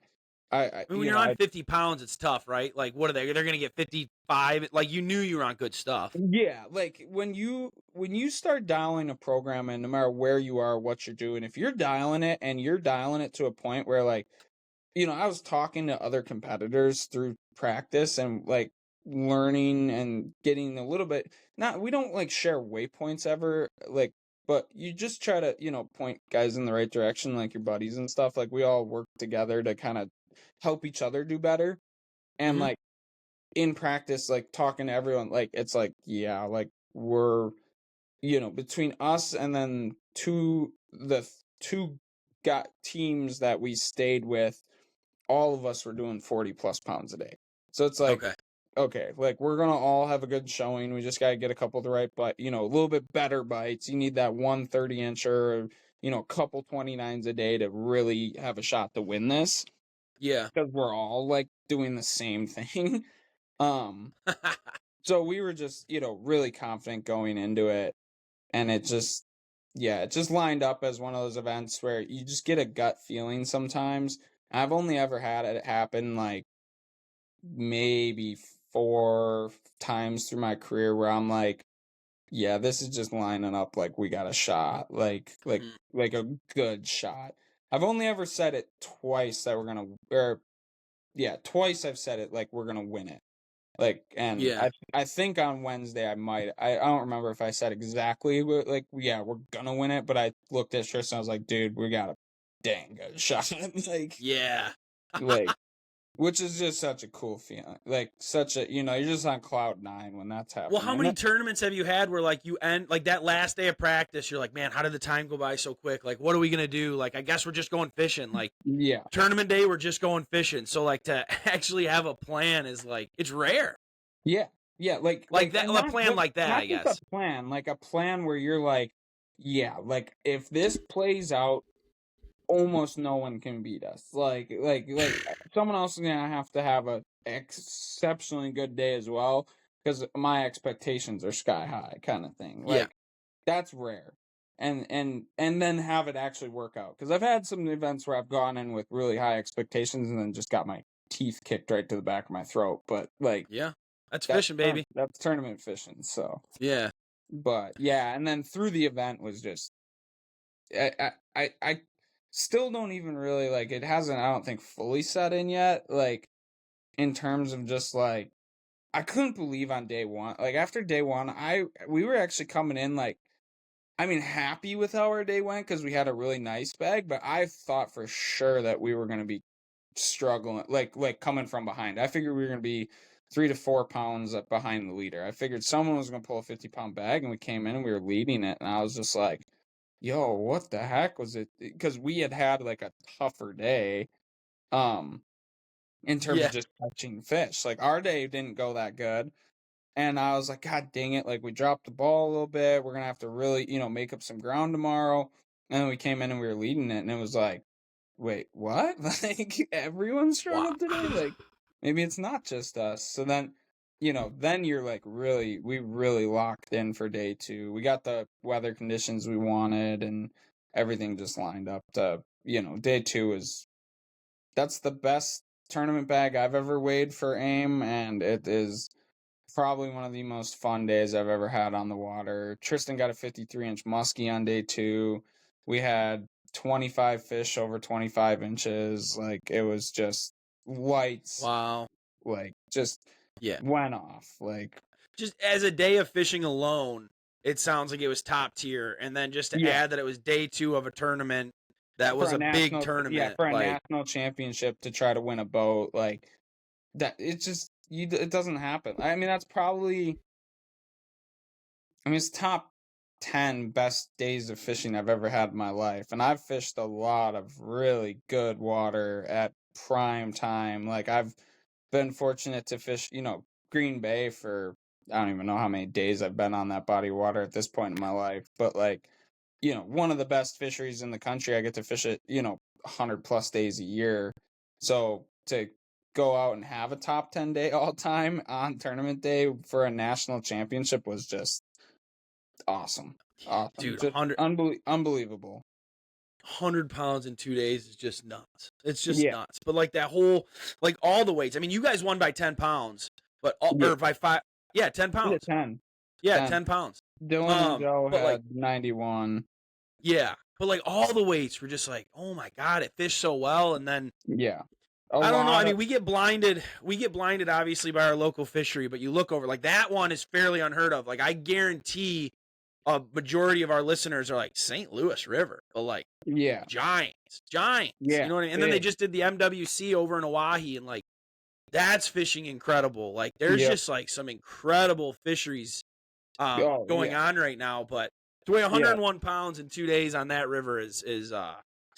I mean, when you're on 50 pounds, it's tough, right? Like, what are they? They're going to get 55. Like, you knew you were on good stuff. Yeah, like when you start dialing a program in, no matter where you are, what you're doing, if you're dialing it and you're dialing it to a point where, like, I was talking to other competitors through practice and like learning and getting a little bit. We don't like share waypoints ever, like, but you just try to point guys in the right direction, like your buddies and stuff. Like, we all work together to kind of help each other do better. And like in practice, like talking to everyone, like it's like, yeah, like we're between us and then the two got teams that we stayed with, all of us were doing 40 plus pounds a day. So it's like, okay, like we're gonna all have a good showing. We just gotta get a couple of the right, but a little bit better bites. You need that 130 incher, or a couple 29s a day to really have a shot to win this. Yeah, because we're all like doing the same thing. So we were just really confident going into it, and it just lined up as one of those events where you just get a gut feeling sometimes. I've only ever had it happen like maybe 4 times through my career where I'm like, yeah, this is just lining up like we got a shot, like a good shot. I've only ever said it twice that we're gonna, or yeah, twice I've said it like we're gonna win it. Like, and Yeah. I think on Wednesday I don't remember if I said exactly like yeah we're gonna win it, but I looked at Tristan, I was like, dude, we got a dang good shot. Yeah. like which is just such a cool feeling. Like such a you're just on cloud nine when that's Well, happening. how many tournaments have you had where like you end like that last day of practice? You're like, man, how did the time go by so quick? Like, what are we gonna do? Like, I guess we're just going fishing. Like, Yeah. tournament day, we're just going fishing. So like to actually have a plan is like it's rare. Yeah. Yeah, Like that, and a plan like that, I not just guess. a plan, like a plan where you're like, yeah, like if this plays out, almost no one can beat us. Like someone else is gonna have to have a exceptionally good day as well, because my expectations are sky high, kind of thing. Yeah. Like that's rare, and then have it actually work out. Because I've had some events where I've gone in with really high expectations and then just got my teeth kicked right to the back of my throat. But like Yeah. That's fishing, baby. that's tournament fishing. So, Yeah. but yeah, and then through the event was just I still don't even really like it hasn't I don't think fully set in yet, like in terms of just like I couldn't believe on day one, like after day one we were actually coming in like I mean happy with how our day went because we had a really nice bag, but I thought for sure that we were going to be struggling like coming from behind. I figured we were going to be 3 to 4 pounds up behind the leader. I figured someone was going to pull a 50-pound bag, and we came in and we were leading it, and I was just like, yo, what the heck was it? Because we had like a tougher day, um, in terms Yeah. of just catching fish. Like our day didn't go that good, and I was like, God dang it! Like we dropped the ball a little bit. We're gonna have to really, make up some ground tomorrow. And then we came in and we were leading it, and it was like, wait, what? Like everyone Wow. struggled today. Like maybe it's not just us. So then. Then you're like we really locked in for day two. We got the weather conditions we wanted and everything just lined up to, day two that's the best tournament bag I've ever weighed for AIM, and it is probably one of the most fun days I've ever had on the water. Tristan got a 53-inch muskie on day two. We had 25 fish over 25 inches. Like it was just lights, Wow. like just Yeah. went off. Like Just as a day of fishing alone, it sounds like it was top tier. And then just to yeah, add that it was day two of a tournament that was for a a big national tournament. for a Like, national championship to try to win a boat, like that it's just it doesn't happen. I mean that's probably it's top 10 best days of fishing I've ever had in my life. And I've fished a lot of really good water at prime time. Like, I've been fortunate to fish, Green Bay for I don't even know how many days I've been on that body of water at this point in my life. But, like, one of the best fisheries in the country. I get to fish it, 100+ days a year. So, to go out and have a top 10 day all time on tournament day for a national championship was just awesome. Awesome. dude, Just unbelievable. 100 pounds in 2 days is just nuts. It's just Yeah. nuts. But like that whole, like all the weights. I mean, you guys won by 10 pounds, but Yeah. or by 5. Yeah, 10 pounds. 10. Yeah, 10. 10 pounds. Dylan and Joe But like, had 91. yeah, but like all the weights were just like, oh my god, it fished so well. And then Yeah. I don't know. I mean, we get blinded. We get blinded, obviously, by our local fishery. But you look over, like that one is fairly unheard of. Like I guarantee, a majority of our listeners are like St. Louis River, but like yeah. giants. Yeah. You know what I mean? And then they just did the NWC over in Oahe, and like that's fishing incredible. Like there's just like some incredible fisheries going on right now. But to weigh 101 pounds in 2 days on that river is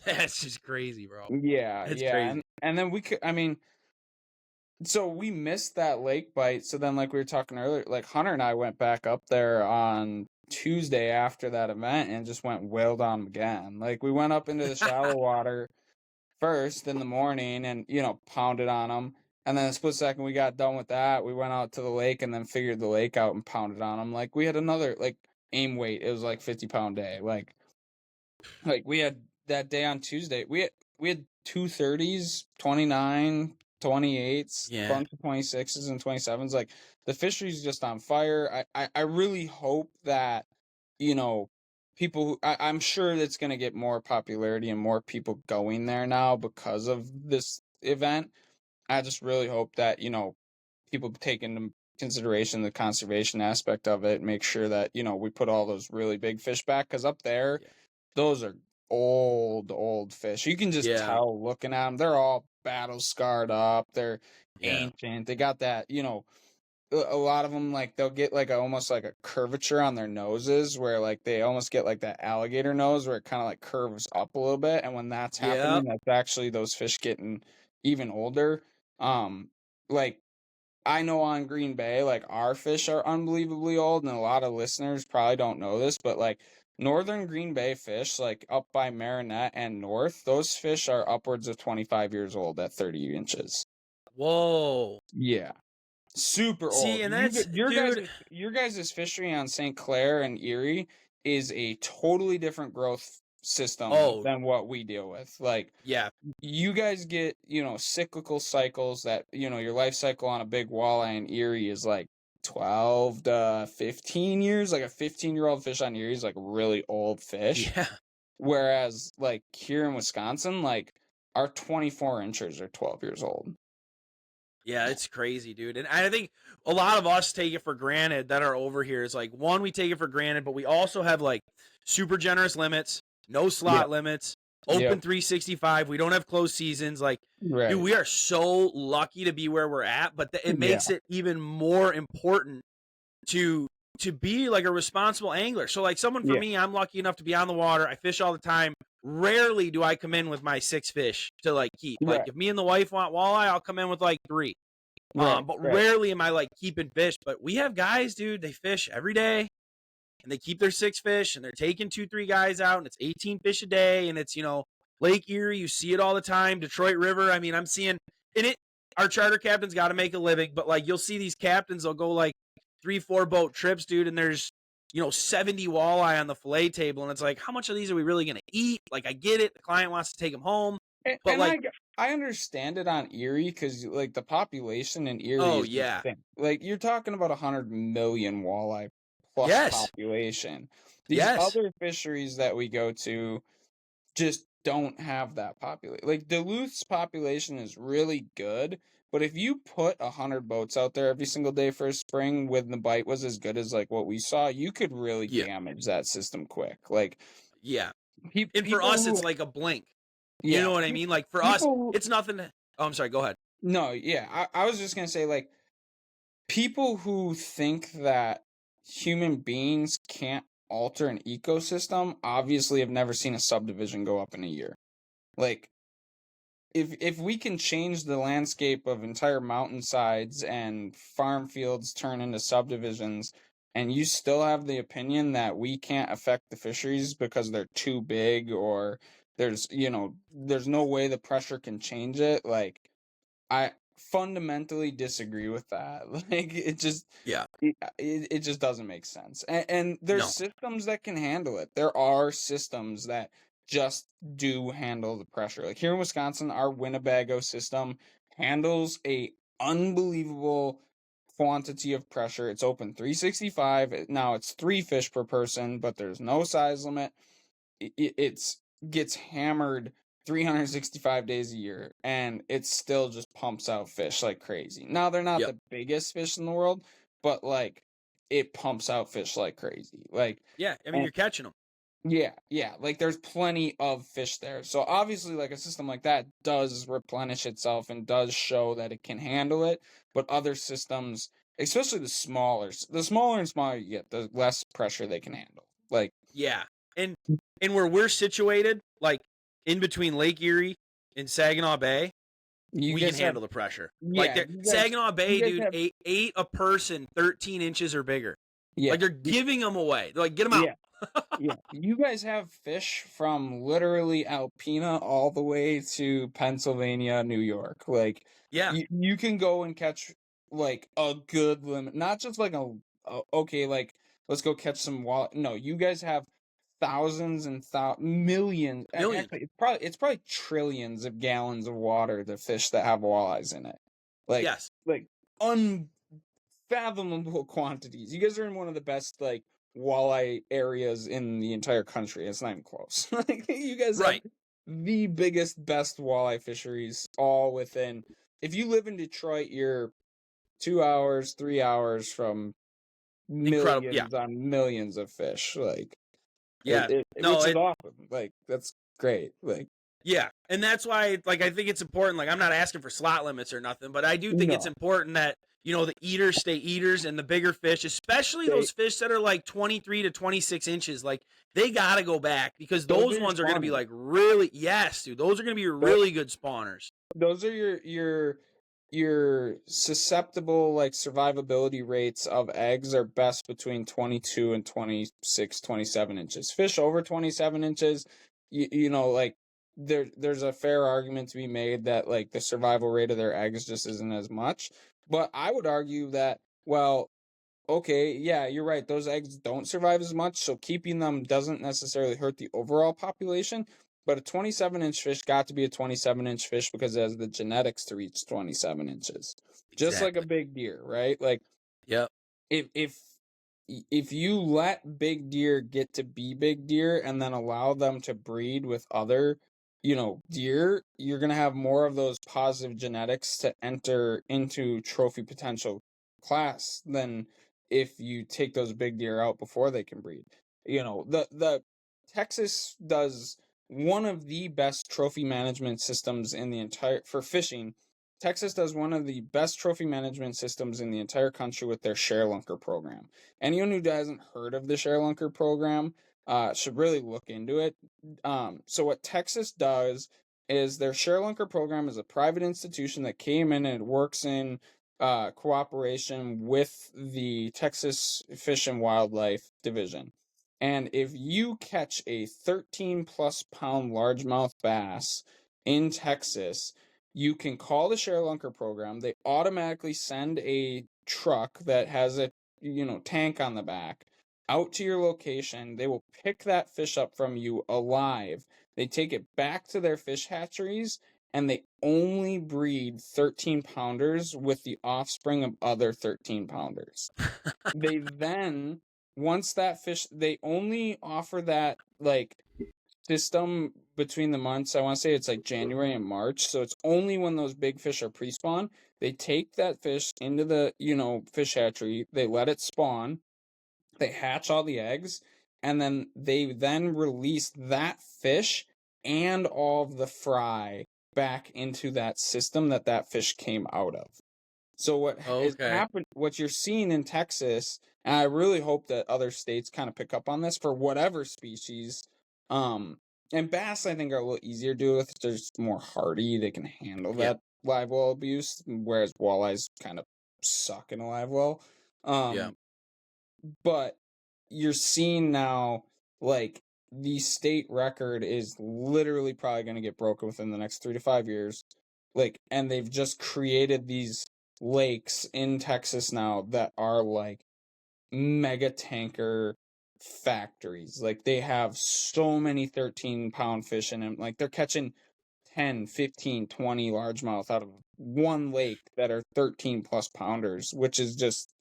that's just crazy, bro. Yeah. It's Yeah. crazy. And then so we missed that lake bite. So then, like we were talking earlier, like Hunter and I went back up there on Tuesday after that event and just went wailed on them again. Like we went up into the shallow water first in the morning and, pounded on them. And then a split second we got done with that, we went out to the lake and then figured the lake out and pounded on them. Like we had another, like, aim weight. It was like 50-pound day. Like we had that day on Tuesday. We had 230s, 29, 28s, Yeah. bunch of 26s and 27s. Like the fishery's just on fire. I really hope that, people who I'm sure it's going to get more popularity and more people going there now because of this event. I just really hope that, people take into consideration the conservation aspect of it, make sure that, we put all those really big fish back, because up there, Yeah. those are old fish. You can just Yeah. tell looking at them. They're all battle scarred up. They're Yeah. ancient. They got that, a lot of them, like, they'll get like almost like a curvature on their noses, where like they almost get like that alligator nose where it kind of like curves up a little bit, and when that's Yeah. happening, that's actually those fish getting even older. Like, I know on Green Bay, like, our fish are unbelievably old, and a lot of listeners probably don't know this, but like northern Green Bay fish, like up by Marinette and north, those fish are upwards of 25 years old at 30 inches. Whoa. Yeah. Super See, old. and that's, dude. Your guys' fishery on St. Clair and Erie is a totally different growth system Oh, than what we deal with. Like, yeah. you guys get, cyclical cycles that, your life cycle on a big walleye in Erie is like 12 to 15 years. Like a 15-year-old fish on Erie is like a really old fish. Yeah. Whereas like here in Wisconsin, like our 24 inchers are 12 years old. Yeah, it's crazy, dude. And I think a lot of us take it for granted that are over here. Is like, one, we take it for granted, but we also have like super generous limits, no slot Yep. limits, Yep. open 365. We don't have closed seasons. Like, Right. dude, we are so lucky to be where we're at, but it makes it even more important to be like a responsible angler. So like, someone for me, I'm lucky enough to be on the water. I fish all the time. Rarely do I come in with my 6 fish to like keep. Right. Like, if me and the wife want walleye, I'll come in with like 3. But Right. rarely am I like keeping fish. But we have guys, dude, they fish every day and they keep their 6 fish and they're taking 2-3 guys out, and it's 18 fish a day. And it's, Lake Erie, you see it all the time. Detroit River. I mean, I'm seeing in it. Our charter captain's got to make a living, but like, you'll see these captains, they'll go like 3-4 boat trips, dude, and there's 70 walleye on the fillet table, and it's like, how much of these are we really gonna eat? Like, I get it, the client wants to take them home, but And like, I understand it on Erie, because like the population in Erie oh is yeah, insane. Like, you're talking about 100 million walleye plus yes, population. These yes, other fisheries that we go to just don't have that population. Like, Duluth's population is really good, but if you put 100 boats out there every single day for a spring when the bite was as good as like what we saw, you could really yeah, damage that system quick. Like, yeah. And for people us, who, it's like a blink. You yeah, know what I mean? Like, for us, people. it's nothing. Oh, I'm sorry. Go ahead. No, yeah, I was just gonna say, like, people who think that human beings can't alter an ecosystem obviously have never seen a subdivision go up in a year. Like, if we can change the landscape of entire mountainsides and farm fields turn into subdivisions, and you still have the opinion that we can't affect the fisheries because they're too big, or there's no way the pressure can change it, like, I fundamentally disagree with that. Like, it just Yeah. it just doesn't make sense. And there's No. systems that can handle it. There are systems that just do handle the pressure. Like, here in Wisconsin, our Winnebago system handles a unbelievable quantity of pressure. It's open 365. Now it's 3 fish per person, but there's no size limit. It's gets hammered 365 days a year, and it still just pumps out fish like crazy. Now, they're not Yep. the biggest fish in the world, but like, it pumps out fish like crazy. Like, Yeah. I mean, and you're catching them. yeah, like, there's plenty of fish there. So obviously, like, a system like that does replenish itself and does show that it can handle it, but other systems, especially the smaller and smaller you get, the less pressure they can handle. Like, Yeah. And where we're situated, like in between Lake Erie and Saginaw Bay, you we can guys handle have, the pressure. yeah, Like, Saginaw Bay, guys dude, have, ate a person 13 inches or bigger. yeah, Like, they're giving them away. They're like, get them out. yeah. You guys have fish from literally Alpena all the way to Pennsylvania, New York. Like, Yeah. you can go and catch like a good limit, not just like okay, like, let's go catch some walleye. No, you guys have thousands and millions. Millions. Actually, it's probably trillions of gallons of water, the fish that have walleyes in it. Like, Yes. unfathomable quantities. You guys are in one of the best, like, walleye areas in the entire country. It's not even close. Like, you guys have Right. the biggest, best walleye fisheries all within. If you live in Detroit, you're 2 hours, 3 hours from Incredible. Yeah. millions on millions of fish. Like, Yeah. No, which is awesome. Like, that's great. Like, yeah, and that's why, like, I think it's important. Like, I'm not asking for slot limits or nothing, but I do think it's no, important that, you know, the eaters stay eaters, and the bigger fish, especially they those fish that are like 23 to 26 inches, like, they gotta go back, because those are those your ones are gonna be spawners. like really, yes, dude, those are gonna be Tho- really good spawners. Those are your susceptible, like, survivability rates of eggs are best between 22 and 26, 27 inches. Fish over 27 inches, you know, like, there's a fair argument to be made that, like, the survival rate of their eggs just isn't as much. But I would argue that, well, okay, yeah, you're right. Those eggs don't survive as much, so keeping them doesn't necessarily hurt the overall population. But a 27-inch fish got to be a 27-inch fish because it has the genetics to reach 27 inches. Just like a Exactly. big deer, right? Like, Yep. if if you let big deer get to be big deer and then allow them to breed with other, deer, you're going to have more of those positive genetics to enter into trophy potential class than if you take those big deer out before they can breed. The Texas does one of the best trophy management systems in the entire for fishing. Texas does one of the best trophy management systems in the entire country with their share lunker program. Anyone who hasn't heard of the share lunker program should really look into it. So what Texas does is their share lunker program is a private institution that came in and works in cooperation with the Texas Fish and Wildlife Division. And if you catch a 13 plus pound largemouth bass in Texas, you can call the share lunker program. They automatically send a truck that has a tank on the back out to your location. They will pick that fish up from you alive. They take it back to their fish hatcheries, and they only breed 13 pounders with the offspring of other 13 pounders. They then, once that fish, they only offer that, like, system between the months. I want to say it's like January and March. So it's only when those big fish are pre-spawn. They take that fish into the, fish hatchery. They let it spawn. They hatch all the eggs. And then they then release that fish and all of the fry back into that system that fish came out of. So what is Okay. happening, what you're seeing in Texas, and I really hope that other states kind of pick up on this for whatever species. And bass, I think, are a little easier to do with. They're just more hardy. They can handle Yeah. that live well abuse, whereas walleyes kind of suck in a live well. Yeah. But you're seeing now, like, the state record is literally probably going to get broken within the next 3 to 5 years. Like, and they've just created these lakes in Texas now that are like mega tanker factories. Like, they have so many 13-pound fish in them. Like, they're catching 10, 15, 20 largemouth out of one lake that are 13 plus pounders, which is just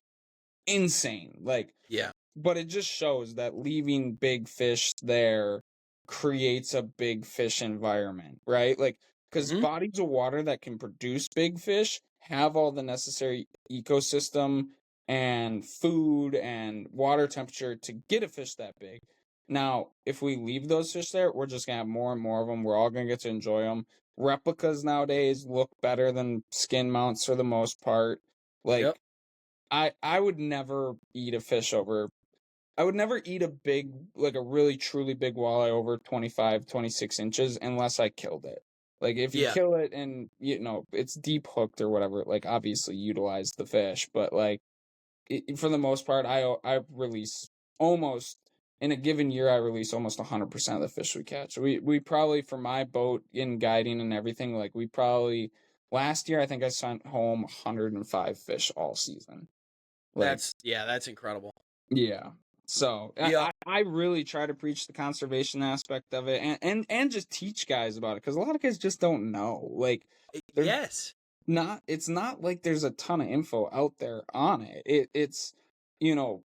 insane. Like, Yeah. but it just shows that leaving big fish there creates a big fish environment, right? Like, because Hmm. bodies of water that can produce big fish have all the necessary ecosystem and food and water temperature to get a fish that big. Now, if we leave those fish there, we're just gonna have more and more of them. We're all gonna get to enjoy them. Replicas nowadays look better than skin mounts for the most part. Yep. Like, I would never eat a fish over I would never eat a big, like a really truly big walleye over 25, 26 inches unless I killed it. Like, if you Yeah. kill it and, it's deep hooked or whatever, like, obviously utilize the fish. But, like, for the most part, I release almost, in a given year, I release almost 100% of the fish we catch. We probably, for my boat in guiding and everything, like, last year, I think I sent home 105 fish all season. Like, That's incredible. yeah. So Yeah. I really try to preach the conservation aspect of it, and just teach guys about it, because a lot of guys just don't know. Like, they're Yes. not. It's not like there's a ton of info out there on it. It's, you know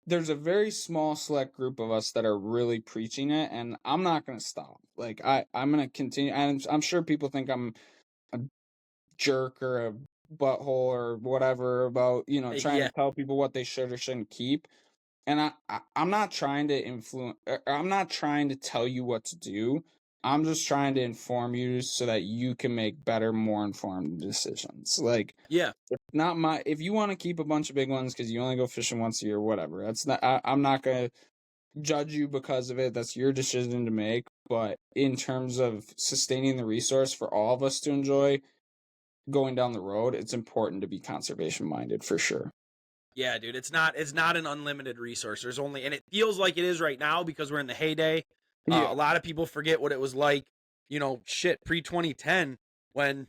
there's a very small select group of us that are really preaching it, and I'm not going to stop. Like I'm going to continue, and I'm sure people think I'm a jerk or a butthole or whatever about, trying to Yeah. tell people what they should or shouldn't keep. And I'm not trying to I'm not trying to tell you what to do. I'm just trying to inform you so that you can make better, more informed decisions. Like, Yeah. not my, if you want to keep a bunch of big ones because you only go fishing once a year, whatever. That's not, I'm not going to judge you because of it. That's your decision to make. But in terms of sustaining the resource for all of us to enjoy going down the road, it's important to be conservation minded for sure. Yeah, dude, it's not an unlimited resource. There's only, and it feels like it is right now because we're in the heyday. A Yeah, lot of people forget what it was like, shit, pre 2010 when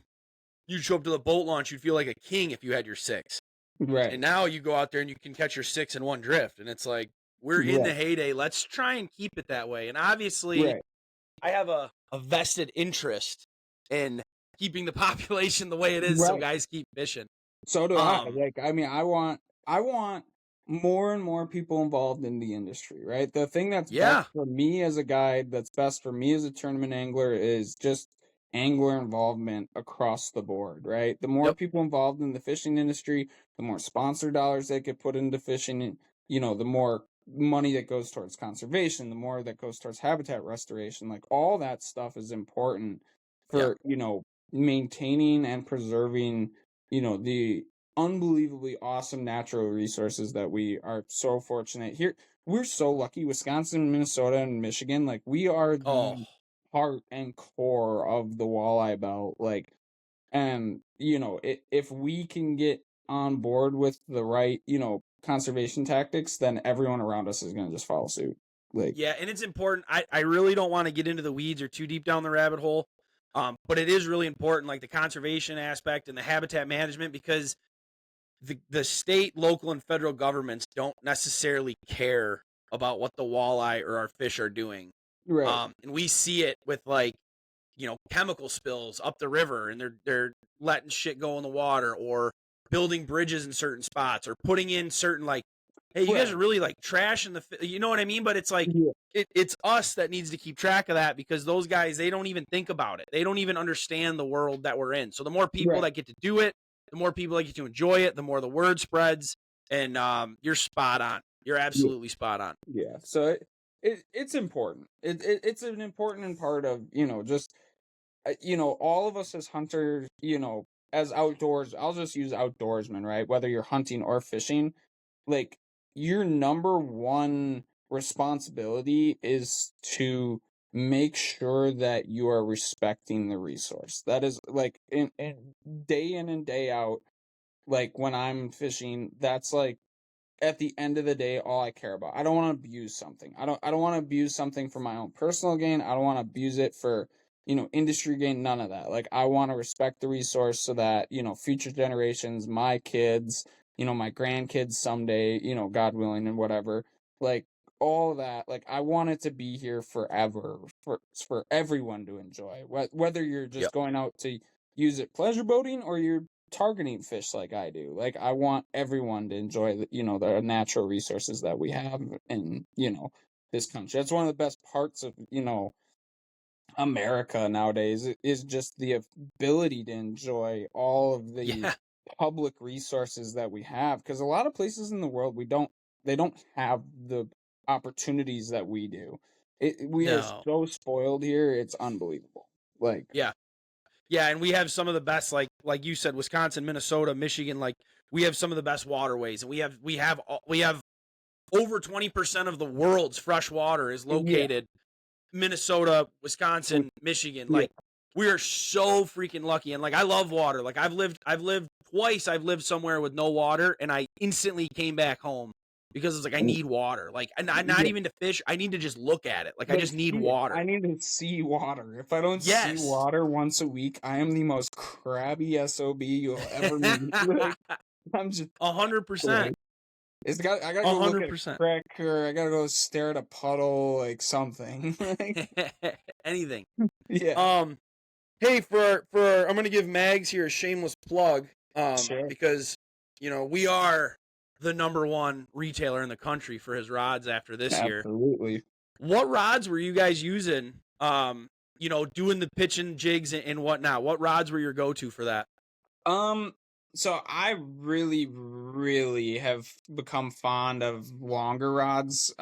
you'd show up to the boat launch, you'd feel like a king if you had your six. And right, now you go out there and you can catch your six in one drift, and it's like we're in the right, heyday. Let's try and keep it that way. And obviously, right, I have a vested interest in keeping the population the way it is, so right. guys keep fishing. So do I. Um, Like, I mean, I want more and more people involved in the industry, right? The thing that's best yeah, for me as a guide, that's best for me as a tournament angler is just angler involvement across the board, right? The more yep, people involved in the fishing industry, the more sponsor dollars they get put into fishing, the more money that goes towards conservation, the more that goes towards habitat restoration. Like all that stuff is important yeah. for, maintaining and preserving the unbelievably awesome natural resources that we are so fortunate here. We're so lucky. Wisconsin, Minnesota, and Michigan, like we are Oh, the heart and core of the walleye belt. Like, and if we can get on board with the right, conservation tactics, then everyone around us is going to just follow suit. Like, yeah, and it's important. I really don't want to get into the weeds or too deep down the rabbit hole, but it is really important, like the conservation aspect and the habitat management, because the state, local, and federal governments don't necessarily care about what the walleye or our fish are doing. right, And we see it with like chemical spills up the river, and they're letting shit go in the water, or building bridges in certain spots, or putting in certain like, hey, you guys right, are really like trashing you know what I mean? But it's like yeah, it's us that needs to keep track of that, because those guys, they don't even think about it. They don't even understand the world that we're in. So the more people right, that get to do it, the more people that get to enjoy it, the more the word spreads. And you're spot on. You're yeah. absolutely spot on. Yeah, so it's important. It's an important part of just all of us as hunters, as outdoors. I'll just use outdoorsmen, right? Whether you're hunting or fishing, like your number one responsibility is to make sure that you are respecting the resource. That is like in day in and day out. Like when I'm fishing, that's like at the end of the day all I care about. I don't want to abuse something. I don't want to abuse something for my own personal gain. I don't want to abuse it for, industry gain, none of that. Like I want to respect the resource so that, future generations, my kids, my grandkids someday, God willing and whatever, like all of that, like I want it to be here forever for everyone to enjoy. Whether you're Yep. just going out to use it pleasure boating or you're targeting fish like I do. Like I want everyone to enjoy the natural resources that we have in, this country. That's one of the best parts of, America nowadays is just the ability to enjoy all of the Yeah. public resources that we have, because a lot of places in the world they don't have the opportunities that we do. We are No. so spoiled here, it's unbelievable. Like, Yeah. Yeah, and we have some of the best, like you said, Wisconsin, Minnesota, Michigan. Like we have some of the best waterways, and we have over 20% of the world's fresh water is yeah, located Minnesota, Wisconsin, Michigan. yeah, Like we are so freaking lucky, and like I love water. Like I've lived twice. I've lived somewhere with no water, and I instantly came back home because it's like I need water. Like, and not yeah. even to fish. I need to just look at it. Like I Like, just need see it. I water. need to see water. If I don't see Yes. water once a week, I am the most crabby SOB you'll ever meet. Like, I'm just 100%. like, I gotta A go look hundred at a percent. creek, or I gotta go stare at a puddle, like something. Like, Anything. yeah, Um, hey, for I'm gonna give Mags here a shameless plug. sure. Because we are the #1 retailer in the country for his rods after this year. Absolutely. What rods were you guys using? Doing the pitching jigs and whatnot. What rods were your go-to for that? So I really, really have become fond of longer rods.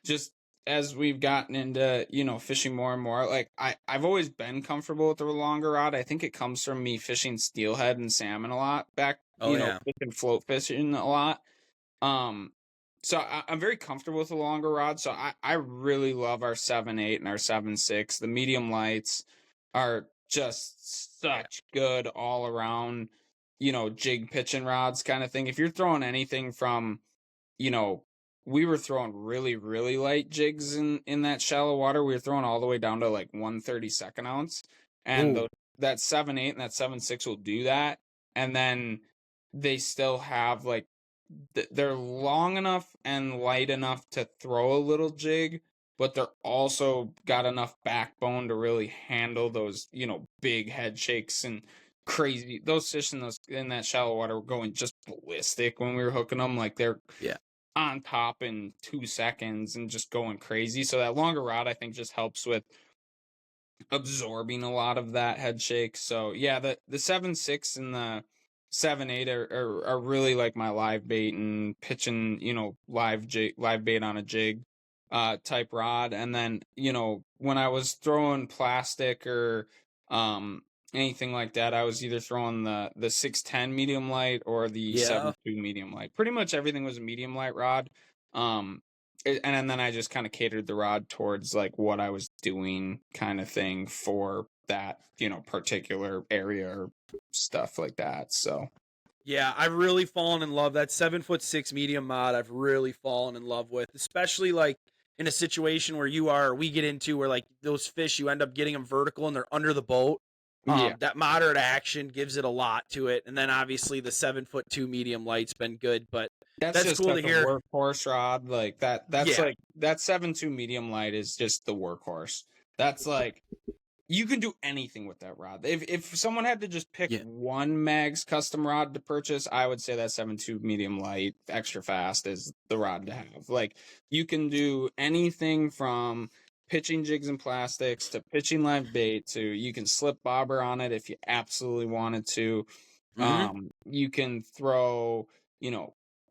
Just as we've gotten into, fishing more and more, like I've always been comfortable with the longer rod. I think it comes from me fishing steelhead and salmon a lot back, Oh, yeah. fishing float fishing a lot. Um, so I'm very comfortable with the longer rod. So I really love our 7.8 and our 7.6. The medium lights are just such good all around, jig pitching rods kind of thing. If you're throwing anything from, you know, we were throwing really, really light jigs in that shallow water. We were throwing all the way down to like 1/32 ounce. And Ooh. that 7.8 and that 7.6 will do that. And then they still have like they're long enough and light enough to throw a little jig, but they're also got enough backbone to really handle those, big head shakes and crazy. Those fish in that shallow water were going just ballistic when we were hooking them. Like they're Yeah. on top in 2 seconds and just going crazy. So that longer rod, I think, just helps with absorbing a lot of that head shake. So yeah, the 7.6 and the 7.8 are really like my live bait and pitching, live bait on a jig type rod. And then, when I was throwing plastic or anything like that, I was either throwing the 610 medium light or the Yeah. 7.2 medium light. Pretty much everything was a medium light rod. And then I just kind of catered the rod towards like what I was doing kind of thing for that, particular area or stuff like that. So Yeah, I've really fallen in love. That 7'6" medium mod, I've really fallen in love with, especially like in a situation where we get into where like those fish, you end up getting them vertical and they're under the boat. yeah, That moderate action gives it a lot to it. And then obviously the 7'2" medium light's been good, but that's that's just cool such to a hear. workhorse rod. Like that's Yeah. like that 7.2 medium light is just the workhorse. That's like you can do anything with that rod. If someone had to just pick Yeah. one Mags custom rod to purchase, I would say that 7.2 medium light extra fast is the rod to have. Like you can do anything from pitching jigs and plastics to pitching live bait to you can slip bobber on it if you absolutely wanted to. Mm-hmm. You can throw,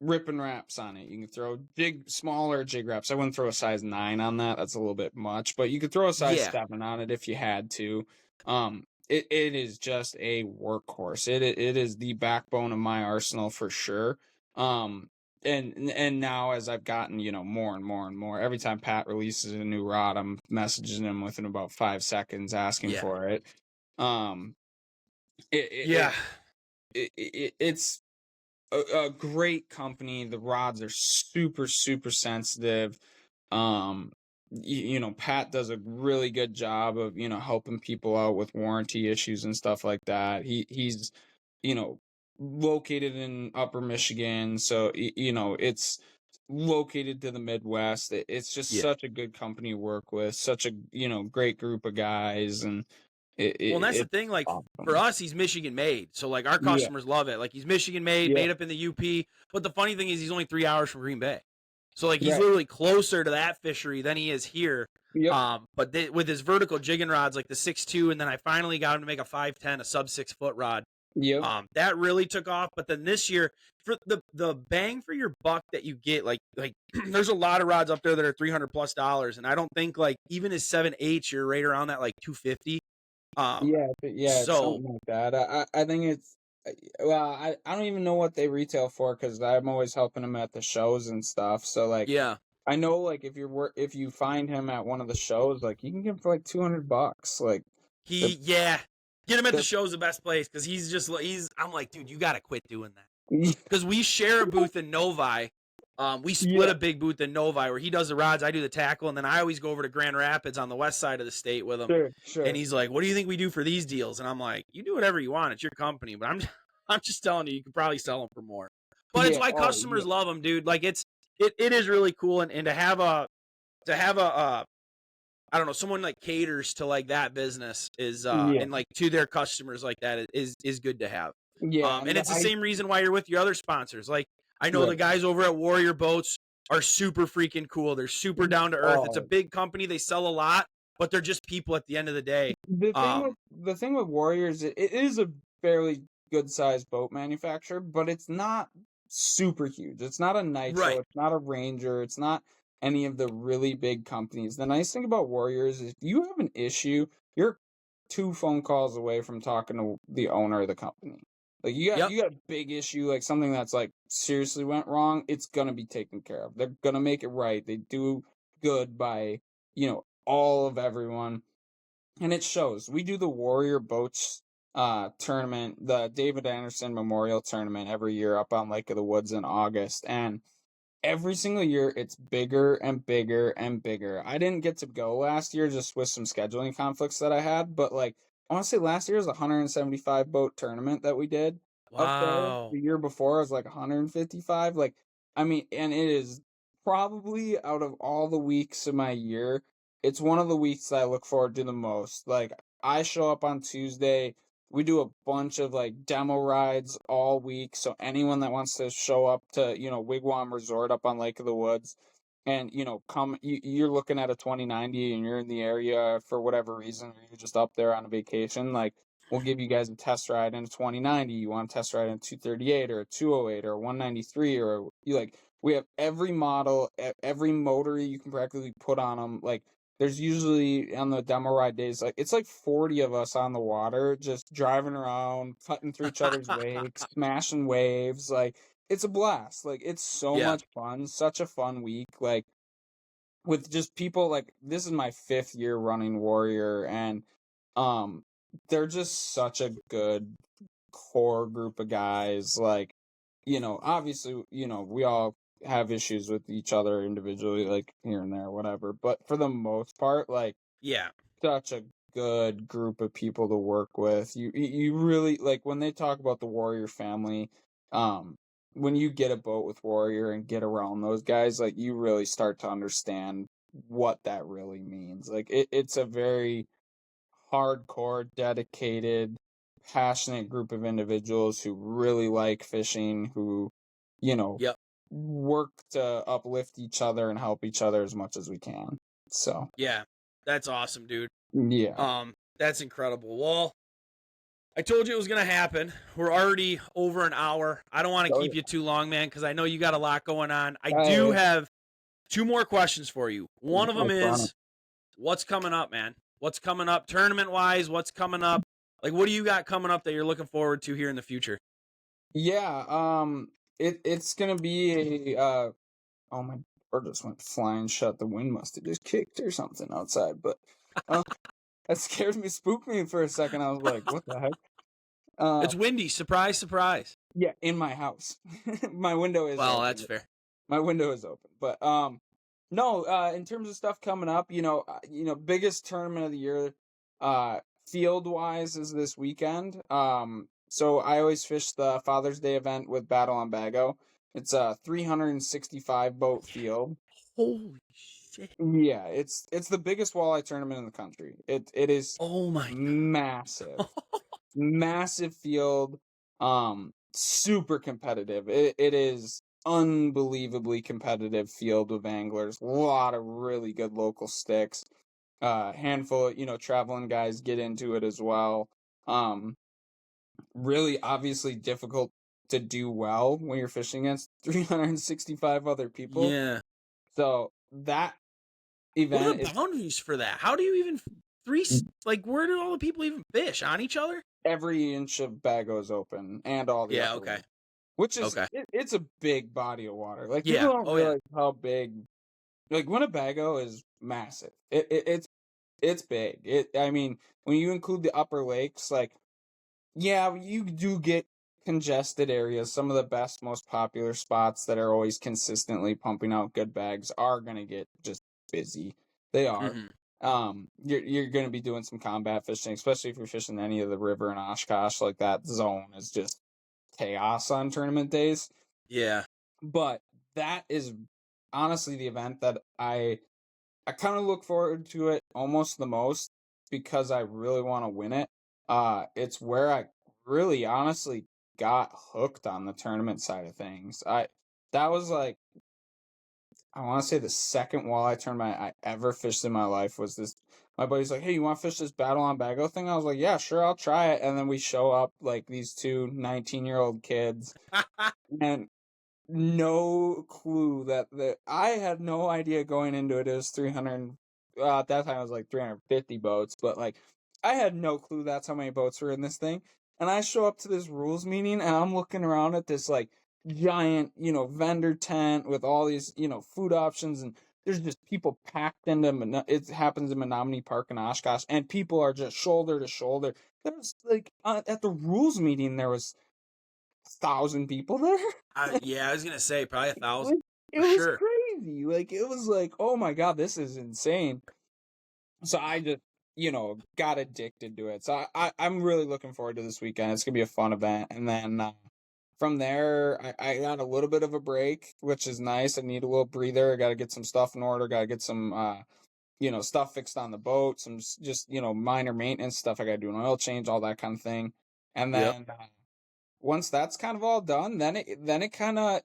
rip and wraps on it. You can throw smaller jig wraps. I wouldn't throw a size 9 on that. That's a little bit much, but you could throw a size Yeah. 7 on it if you had to. It is just a workhorse. It is the backbone of my arsenal for sure. And now as I've gotten, more and more and more, every time Pat releases a new rod, I'm messaging him within about 5 seconds asking Yeah. for it. Yeah. It's a great company. The rods are super, super sensitive. Pat does a really good job of, helping people out with warranty issues and stuff like that. He's, located in Upper Michigan. So, it's located to the Midwest. It's just Yeah. such a good company to work with, such a, great group of guys. And Well, and that's the it's thing, like, for awesome. us, he's Michigan made. So, like, our Yeah. customers love it. Like, he's Michigan made, Yeah. made up in the UP. But the funny thing is, he's only 3 hours from Green Bay. So, like, he's Right. literally closer to that fishery than he is here. Yep. But with his vertical jigging rods, like the 6.2, and then I finally got him to make a 5'10", a sub 6 foot rod. Yep. That really took off. But then this year, for the bang for your buck that you get, like there's a lot of rods up there that are $300+, and I don't think like even his 7.8, you're right around that like 250. Yeah, it's So something like that. I think it's well, I don't even know what they retail for because I'm always helping him at the shows and stuff. So like, yeah, I know like if you find him at one of the shows, like you can get him for like $200. Like the get him at the the show's the best place because I'm like, dude, you got to quit doing that because we share a booth in Novi. We split yeah, a big booth in Novi where he does the rods, I do the tackle, and then I always go over to Grand Rapids on the west side of the state with him. sure. And he's like, "What do you think we do for these deals?" And I'm like, "You do whatever you want. It's your company." But I'm just telling you, you could probably sell them for more. But it's Yeah, why oh yeah, customers love them, dude. Like it is really cool, and to have a I don't know, someone like caters to like that business is yeah, and like to their customers like that is good to have. yeah. And And it's the same reason why you're with your other sponsors. Like I know the Right. guys over at Warrior Boats are super freaking cool. They're super down to earth. It's a Oh, big company. They sell a lot, but they're just people at the end of the day. the thing with Warriors, it is a fairly good sized boat manufacturer, but it's not super huge. It's not a Nitro, Right. it's not a Ranger, it's not any of the really big companies. The nice thing about Warriors is if you have an issue, you're 2 phone calls away from talking to the owner of the company. Like Yep. you got a big issue, like something that's like seriously went wrong, it's gonna be taken care of. They're gonna make it right. They do good by, all of everyone. And it shows. We do the Warrior Boats tournament, the David Anderson Memorial Tournament every year up on Lake of the Woods in August. And every single year it's bigger and bigger and bigger. I didn't get to go last year just with some scheduling conflicts that I had, but like I want to say last year was a 175 boat tournament that we did up there. Wow. The year before was like 155. Like I mean, and it is probably out of all the weeks of my year, it's one of the weeks that I look forward to the most. Like I show up on Tuesday, we do a bunch of like demo rides all week. So anyone that wants to show up to, Wigwam Resort up on Lake of the Woods and, you're looking at a 2090 and you're in the area for whatever reason, or you're just up there on a vacation, like we'll give you guys a test ride in a 2090. You want to test ride in a 238 or a 208 or a 193 or we have every model, every motor you can practically put on them. Like there's usually on the demo ride days, like it's like 40 of us on the water, just driving around, cutting through each other's wakes, smashing waves. Like it's a blast. Like it's so Yeah. much fun, such a fun week. Like with just people, like this is my 5th year running Warrior, and um, they're just such a good core group of guys. Like, obviously, we all have issues with each other individually, like here and there, whatever. But for the most part, like, Yeah. such a good group of people to work with. You really like when they talk about the Warrior family. When you get a boat with Warrior and get around those guys, like you really start to understand what that really means. Like it's a very hardcore, dedicated, passionate group of individuals who really like fishing, who, you know, Yep. work to uplift each other and help each other as much as we can. So, Yeah. That's awesome, dude. yeah. That's incredible. Well, I told you it was going to happen. We're already over an hour. I don't want to Oh, keep you too long, man, because I know you got a lot going on. I yeah. do have 2 more questions for you. One of them No problem. is, what's coming up, man? What's coming up tournament-wise? What's coming up? Like, what do you got coming up that you're looking forward to here in the future? Yeah, it's gonna be a oh, my bird just went flying shut. The wind must have just kicked or something outside, but uh, that scared me, spooked me for a second. I was like, what the heck? It's windy. Surprise, surprise. Yeah, in my house. My window is Well, open. that's fair. My window is open. But no, in terms of stuff coming up, biggest tournament of the year field wise is this weekend. So I always fish the Father's Day event with Battle on Bago. It's a 365 boat field. Holy shit. Yeah, it's the biggest walleye tournament in the country. It is Oh my massive. god. Massive field, super competitive. It is unbelievably competitive field of anglers. A lot of really good local sticks. Handful of, traveling guys get into it as well. Really obviously difficult to do well when you're fishing against 365 other people. Yeah. So that What are event the is boundaries for that? How do you even like where do all the people even fish on each other? every inch of Bago's open and all the Yeah, upper okay. ones. Which is Okay. it's a big body of water. Like people Yeah. don't Oh yeah. realize how big. Like Winnebago is massive. It's big. I mean, when you include the upper lakes, like yeah, you do get congested areas. Some of the best, most popular spots that are always consistently pumping out good bags are gonna get just busy. They are. Mhm. You're gonna be doing some combat fishing, especially if you're fishing any of the river in Oshkosh. Like that zone is just chaos on tournament days. Yeah. But that is honestly the event that I kind of look forward to it almost the most because I really want to win it. It's where I really honestly got hooked on the tournament side of things. that was like, I want to say the second walleye tournament I ever fished in my life was this. My buddy's like, "Hey, you want to fish this battle on Bago thing?" I was like, "Yeah, sure, I'll try it." And then we show up like these two 19-year-old kids, and no clue that I had no idea going into it. It was 300. At that time, it was like 350 boats, but like I had no clue that's how many boats were in this thing. And I show up to this rules meeting, and I'm looking around at this like giant, vendor tent with all these, food options, and there's just people packed into. It happens in Menominee Park in Oshkosh, and people are just shoulder to shoulder. There's like at the rules meeting, there was 1,000 people there. Yeah, I was gonna say probably Like, 1,000 it for was sure. crazy. Like, it was like, oh my god, this is insane. So I just, got addicted to it. So I'm really looking forward to this weekend. It's gonna be a fun event. And then from there, I got a little bit of a break, which is nice. I need a little breather. I got to get some stuff in order. Got to get some, stuff fixed on the boat. Some just, minor maintenance stuff. I got to do an oil change, all that kind of thing. And Yep. then once that's kind of all done, then it kind of,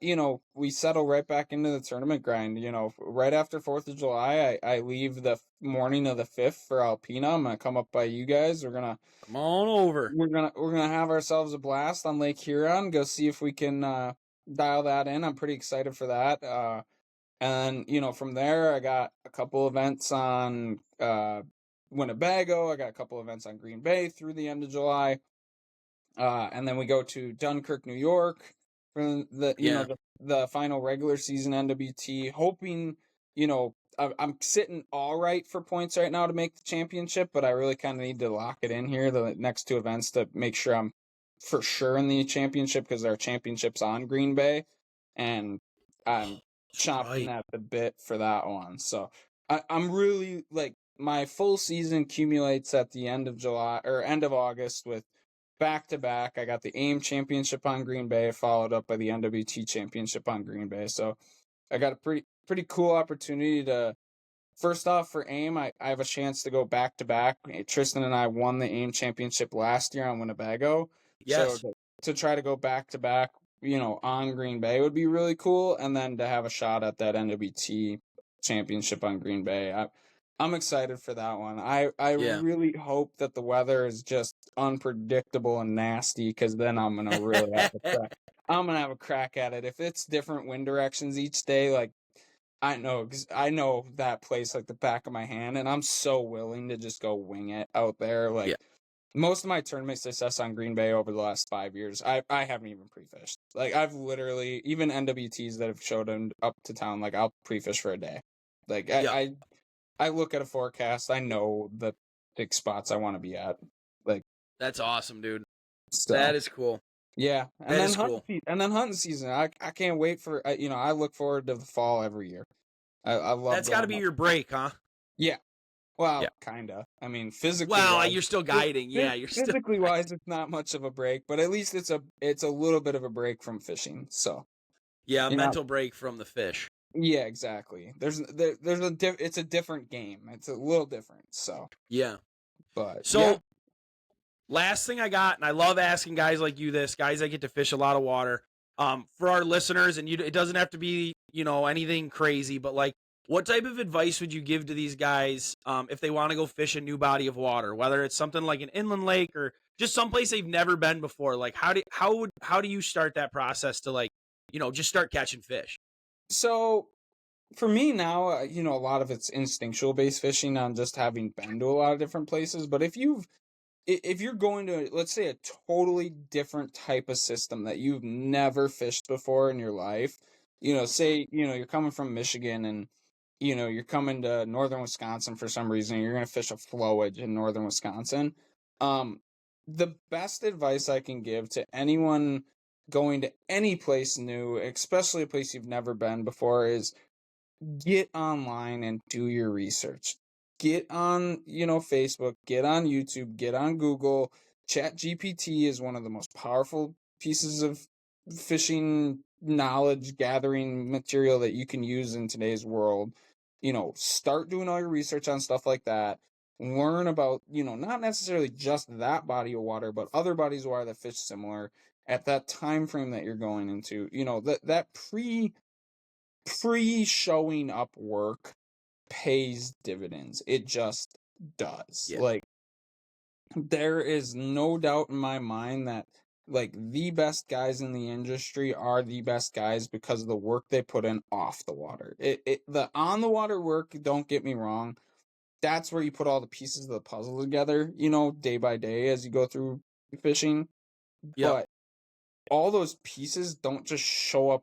we settle right back into the tournament grind. Right after 4th of July, I leave the morning of the 5th for Alpena. I'm gonna come up by you guys. Come on over. We're gonna have ourselves a blast on Lake Huron. Go see if we can dial that in. I'm pretty excited for that. And from there, I got a couple events on Winnebago. I got a couple events on Green Bay through the end of July. And then we go to Dunkirk, New York for Yeah. the final regular season NWT. Hoping, I'm sitting all right for points right now to make the championship, but I really kind of need to lock it in here the next two events to make sure I'm for sure in the championship, because our championship's on Green Bay, and I'm chomping at the bit for that one. So I'm really like, my full season accumulates at the end of July or end of August with back to back. I got the AIM championship on Green Bay, followed up by the NWT championship on Green Bay. So I got a pretty cool opportunity to, first off, for AIM, I have a chance to go back to back. Tristan and I won the AIM championship last year on Winnebago. Yes. So to try to go back to back, on Green Bay would be really cool. And then to have a shot at that NWT championship on Green Bay. I'm excited for that one. I Yeah. really hope that the weather is just unpredictable and nasty, because then I'm gonna really have a crack. I'm gonna have a crack at it. If it's different wind directions each day, like I know, because I know that place like the back of my hand, and I'm so willing to just go wing it out there. Like Yeah. most of my tournament success on Green Bay over the last 5 years, I haven't even pre-fished. Like I've literally, even NWTs that have showed up to town, like I'll pre-fish for a day. Like Yeah. I look at a forecast. I know the big spots I want to be at. Like, That's awesome, dude. so That is cool. yeah. That is cool. Hunting season. I can't wait for, I look forward to the fall every year. I love That's got to going be up. your break, huh? Yeah. Well, Yeah. kinda. I mean, physically Well, wise, you're still guiding. Yeah, you're still physically guiding. wise, it's not much of a break, but at least it's a little bit of a break from fishing. So Yeah, a you know, mental break from the fish. yeah, exactly. It's a different game. It's a little different. So, Yeah. but So yeah. last thing I got, and I love asking guys like you this, guys that get to fish a lot of water. For our listeners, and it doesn't have to be, anything crazy, but like, what type of advice would you give to these guys if they want to go fish a new body of water, whether it's something like an inland lake or just someplace they've never been before? Like, how do you start that process to, like, just start catching fish? So for me now, a lot of it's instinctual based fishing on just having been to a lot of different places. But if you're going to, let's say, a totally different type of system that you've never fished before in your life, say, you're coming from Michigan, and, you're coming to northern Wisconsin for some reason, you're going to fish a flowage in northern Wisconsin. Um, the best advice I can give to anyone going to any place new, especially a place you've never been before, is get online and do your research. Get on, Facebook, get on YouTube, get on Google. Chat GPT is one of the most powerful pieces of fishing knowledge gathering material that you can use in today's world. Start doing all your research on stuff like that. Learn about, not necessarily just that body of water, but other bodies of water that fish similar. at that time frame that you're going into, that pre showing up work pays dividends. It just does. Yeah. Like, there is no doubt in my mind that like the best guys in the industry are the best guys because of the work they put in off the water. The on the water work, don't get me wrong, that's where you put all the pieces of the puzzle together, day by day as you go through fishing. Yep. But all those pieces don't just show up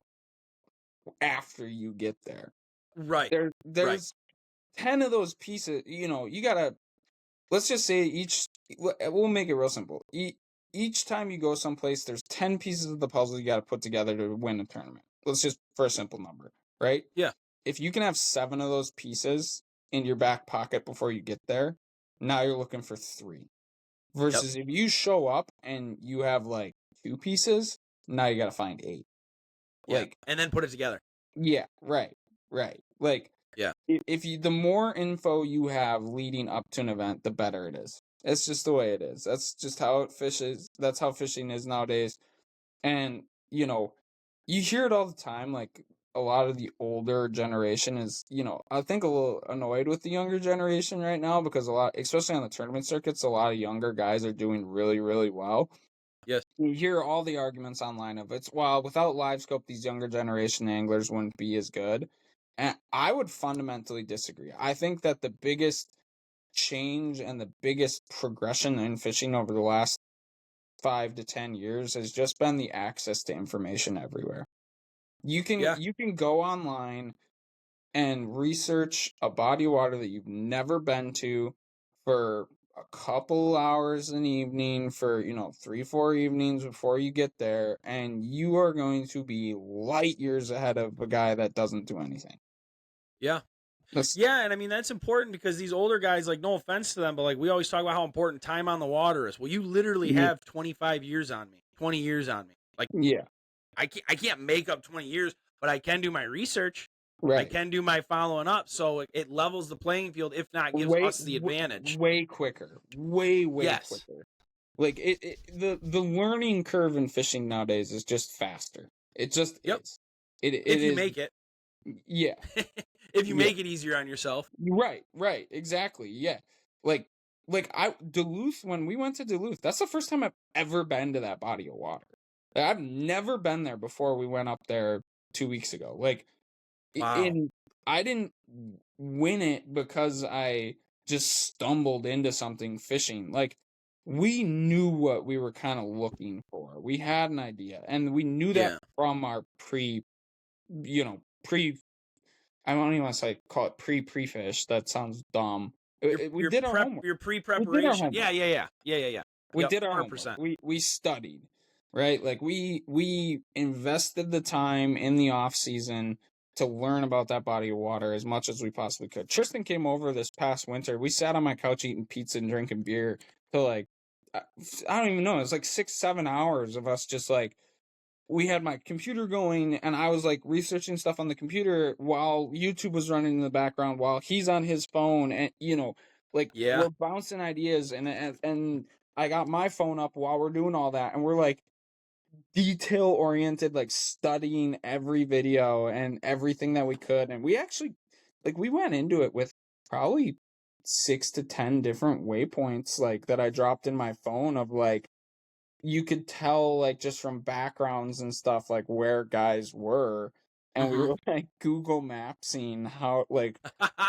after you get there. Right. There's 10 of those pieces, you gotta, let's just say we'll make it real simple. Each time you go someplace, there's 10 pieces of the puzzle you gotta put together to win a tournament. Let's just, for a simple number, right? Yeah. If you can have 7 of those pieces in your back pocket before you get there, now you're looking for 3. Versus if you show up and you have like 2 pieces, now you gotta find 8. Yeah. Like, and then put it together. Yeah, right. Like, Yeah. if you, the more info you have leading up to an event, the better it is. It's just the way it is. That's just how it fishes. That's how fishing is nowadays. And, you hear it all the time. Like, a lot of the older generation is, I think a little annoyed with the younger generation right now because especially on the tournament circuits, a lot of younger guys are doing really, really well. Yes. You hear all the arguments online of without live scope, these younger generation anglers wouldn't be as good. And I would fundamentally disagree. I think that the biggest change and the biggest progression in fishing over the last 5 to 10 years has just been the access to information everywhere. You can go online and research a body of water that you've never been to for a couple hours an evening for 3-4 evenings before you get there, and you are going to be light years ahead of a guy that doesn't do anything. Yeah. And I mean that's important because these older guys, like, no offense to them, but like we always talk about how important time on the water is. Well, you literally have 25 years on me, 20 years on me. Like, yeah, I can't make up 20 years, but I can do my research. right. I can do my following up, so it levels the playing field, if not gives us the advantage. Way quicker. Way quicker. Like, the learning curve in fishing nowadays is just faster. It just is. If you make it. Yeah. If you make it easier on yourself. Right, exactly. Yeah. Like Duluth, when we went to Duluth, that's the first time I've ever been to that body of water. I've never been there before we went up there 2 weeks ago. Like, wow. I didn't win it because I just stumbled into something fishing. Like, we knew what we were kind of looking for. We had an idea, and we knew that from our I don't even want to call it pre-fish. That sounds dumb. We did our homework. Your pre-preparation. Yeah. We did our 100%. Homework. We studied, right? Like, we invested the time in the off season to learn about that body of water as much as we possibly could. Tristan came over this past winter. We sat on my couch eating pizza and drinking beer till like, I don't even know. It was like 6-7 hours of us just like, we had my computer going and I was like researching stuff on the computer while YouTube was running in the background while he's on his phone, and we're bouncing ideas, and I got my phone up while we're doing all that, and we're like detail oriented, like studying every video and everything that we could. And we actually, like, we went into it with probably 6 to 10 different waypoints, like, that I dropped in my phone of like, you could tell, like, just from backgrounds and stuff, like, where guys were. And we were, like, Google Mapsing how, like,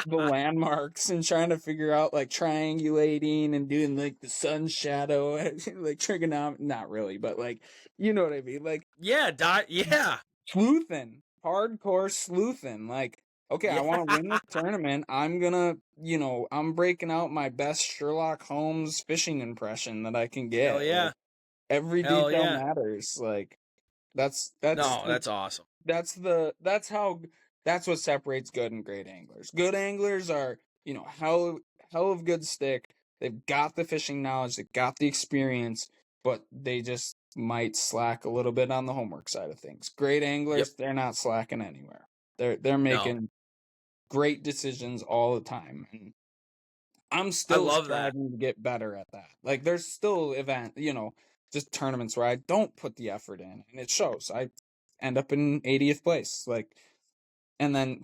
the landmarks and trying to figure out, like, triangulating and doing, like, the sun shadow, like, trigonometry. Not really, but, like, you know what I mean? Like, sleuthing. Hardcore sleuthing. Like, okay, I want to win this tournament. I'm gonna, I'm breaking out my best Sherlock Holmes fishing impression that I can get. Hell yeah. Like, every detail matters. Like, that's awesome. That's what separates good and great anglers. Good anglers are, hell of good stick. They've got the fishing knowledge, they've got the experience, but they just might slack a little bit on the homework side of things. Great anglers, they're not slacking anywhere. They're making great decisions all the time. And I'm still striving to get better at that. Like, there's still just tournaments where I don't put the effort in, and it shows. I end up in 80th place, like, and then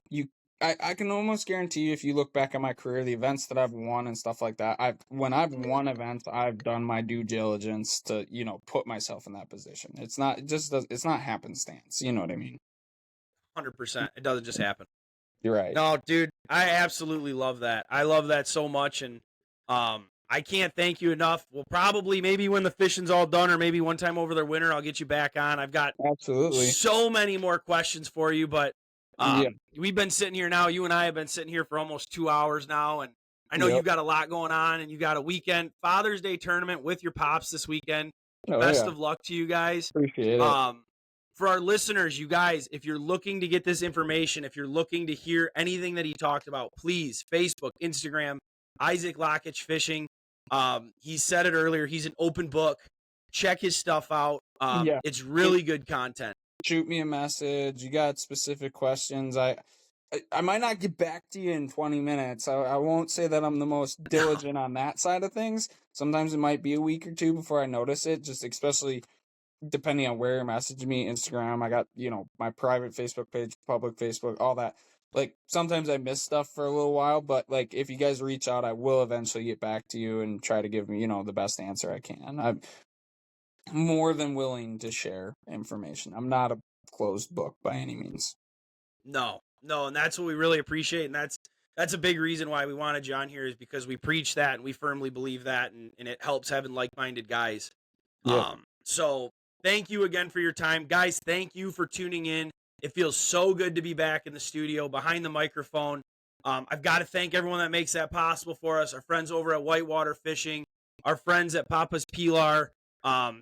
I can almost guarantee you, if you look back at my career, the events that I've won and stuff like that, when I've won events, I've done my due diligence to, put myself in that position. It's not it's not happenstance. You know what I mean? 100%. It doesn't just happen. You're right. No, dude, I absolutely love that. I love that so much, and I can't thank you enough. Well, probably maybe when the fishing's all done, or maybe one time over the winter, I'll get you back on. I've got Absolutely so many more questions for you, but yeah. we've been sitting here now. You and I have been sitting here for almost 2 hours now, and I know Yep. you've got a lot going on, and you got a weekend Father's Day tournament with your pops this weekend. Oh, Best yeah. of luck to you guys. Appreciate it. For our listeners, you guys, if you're looking to get this information, if you're looking to hear anything that he talked about, please, Facebook, Instagram, Issac Lakich Fishing. He said it earlier. He's an open book. Check his stuff out. Yeah. It's really good content. Shoot me a message. You got specific questions. I might not get back to you in 20 minutes. I won't say that I'm the most diligent on that side of things. Sometimes it might be a week or two before I notice it, just especially depending on where you're messaging me. Instagram, I got, my private Facebook page, public Facebook, all that. Like, sometimes I miss stuff for a little while, but, like, if you guys reach out, I will eventually get back to you and try to give me, the best answer I can. I'm more than willing to share information. I'm not a closed book by any means. No, and that's what we really appreciate, and that's a big reason why we wanted you on here, is because we preach that, and we firmly believe that, and it helps having like-minded guys. Yeah. So thank you again for your time. Guys, thank you for tuning in. It feels so good to be back in the studio, behind the microphone. I've got to thank everyone that makes that possible for us, our friends over at Whitewater Fishing, our friends at Papa's Pilar.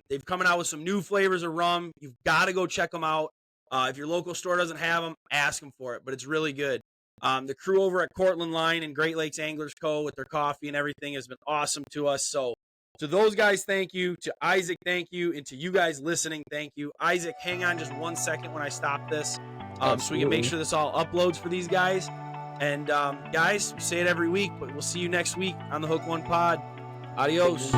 They've coming out with some new flavors of rum. You've got to go check them out. If your local store doesn't have them, ask them for it, but it's really good. The crew over at Cortland Line and Great Lakes Anglers Co. with their coffee and everything has been awesome to us. So to those guys, thank you. To Issac, thank you. And to you guys listening, thank you. Issac, hang on just 1 second when I stop this, so we can make sure this all uploads for these guys. And guys, we say it every week, but we'll see you next week on the Hook One Pod. Adios.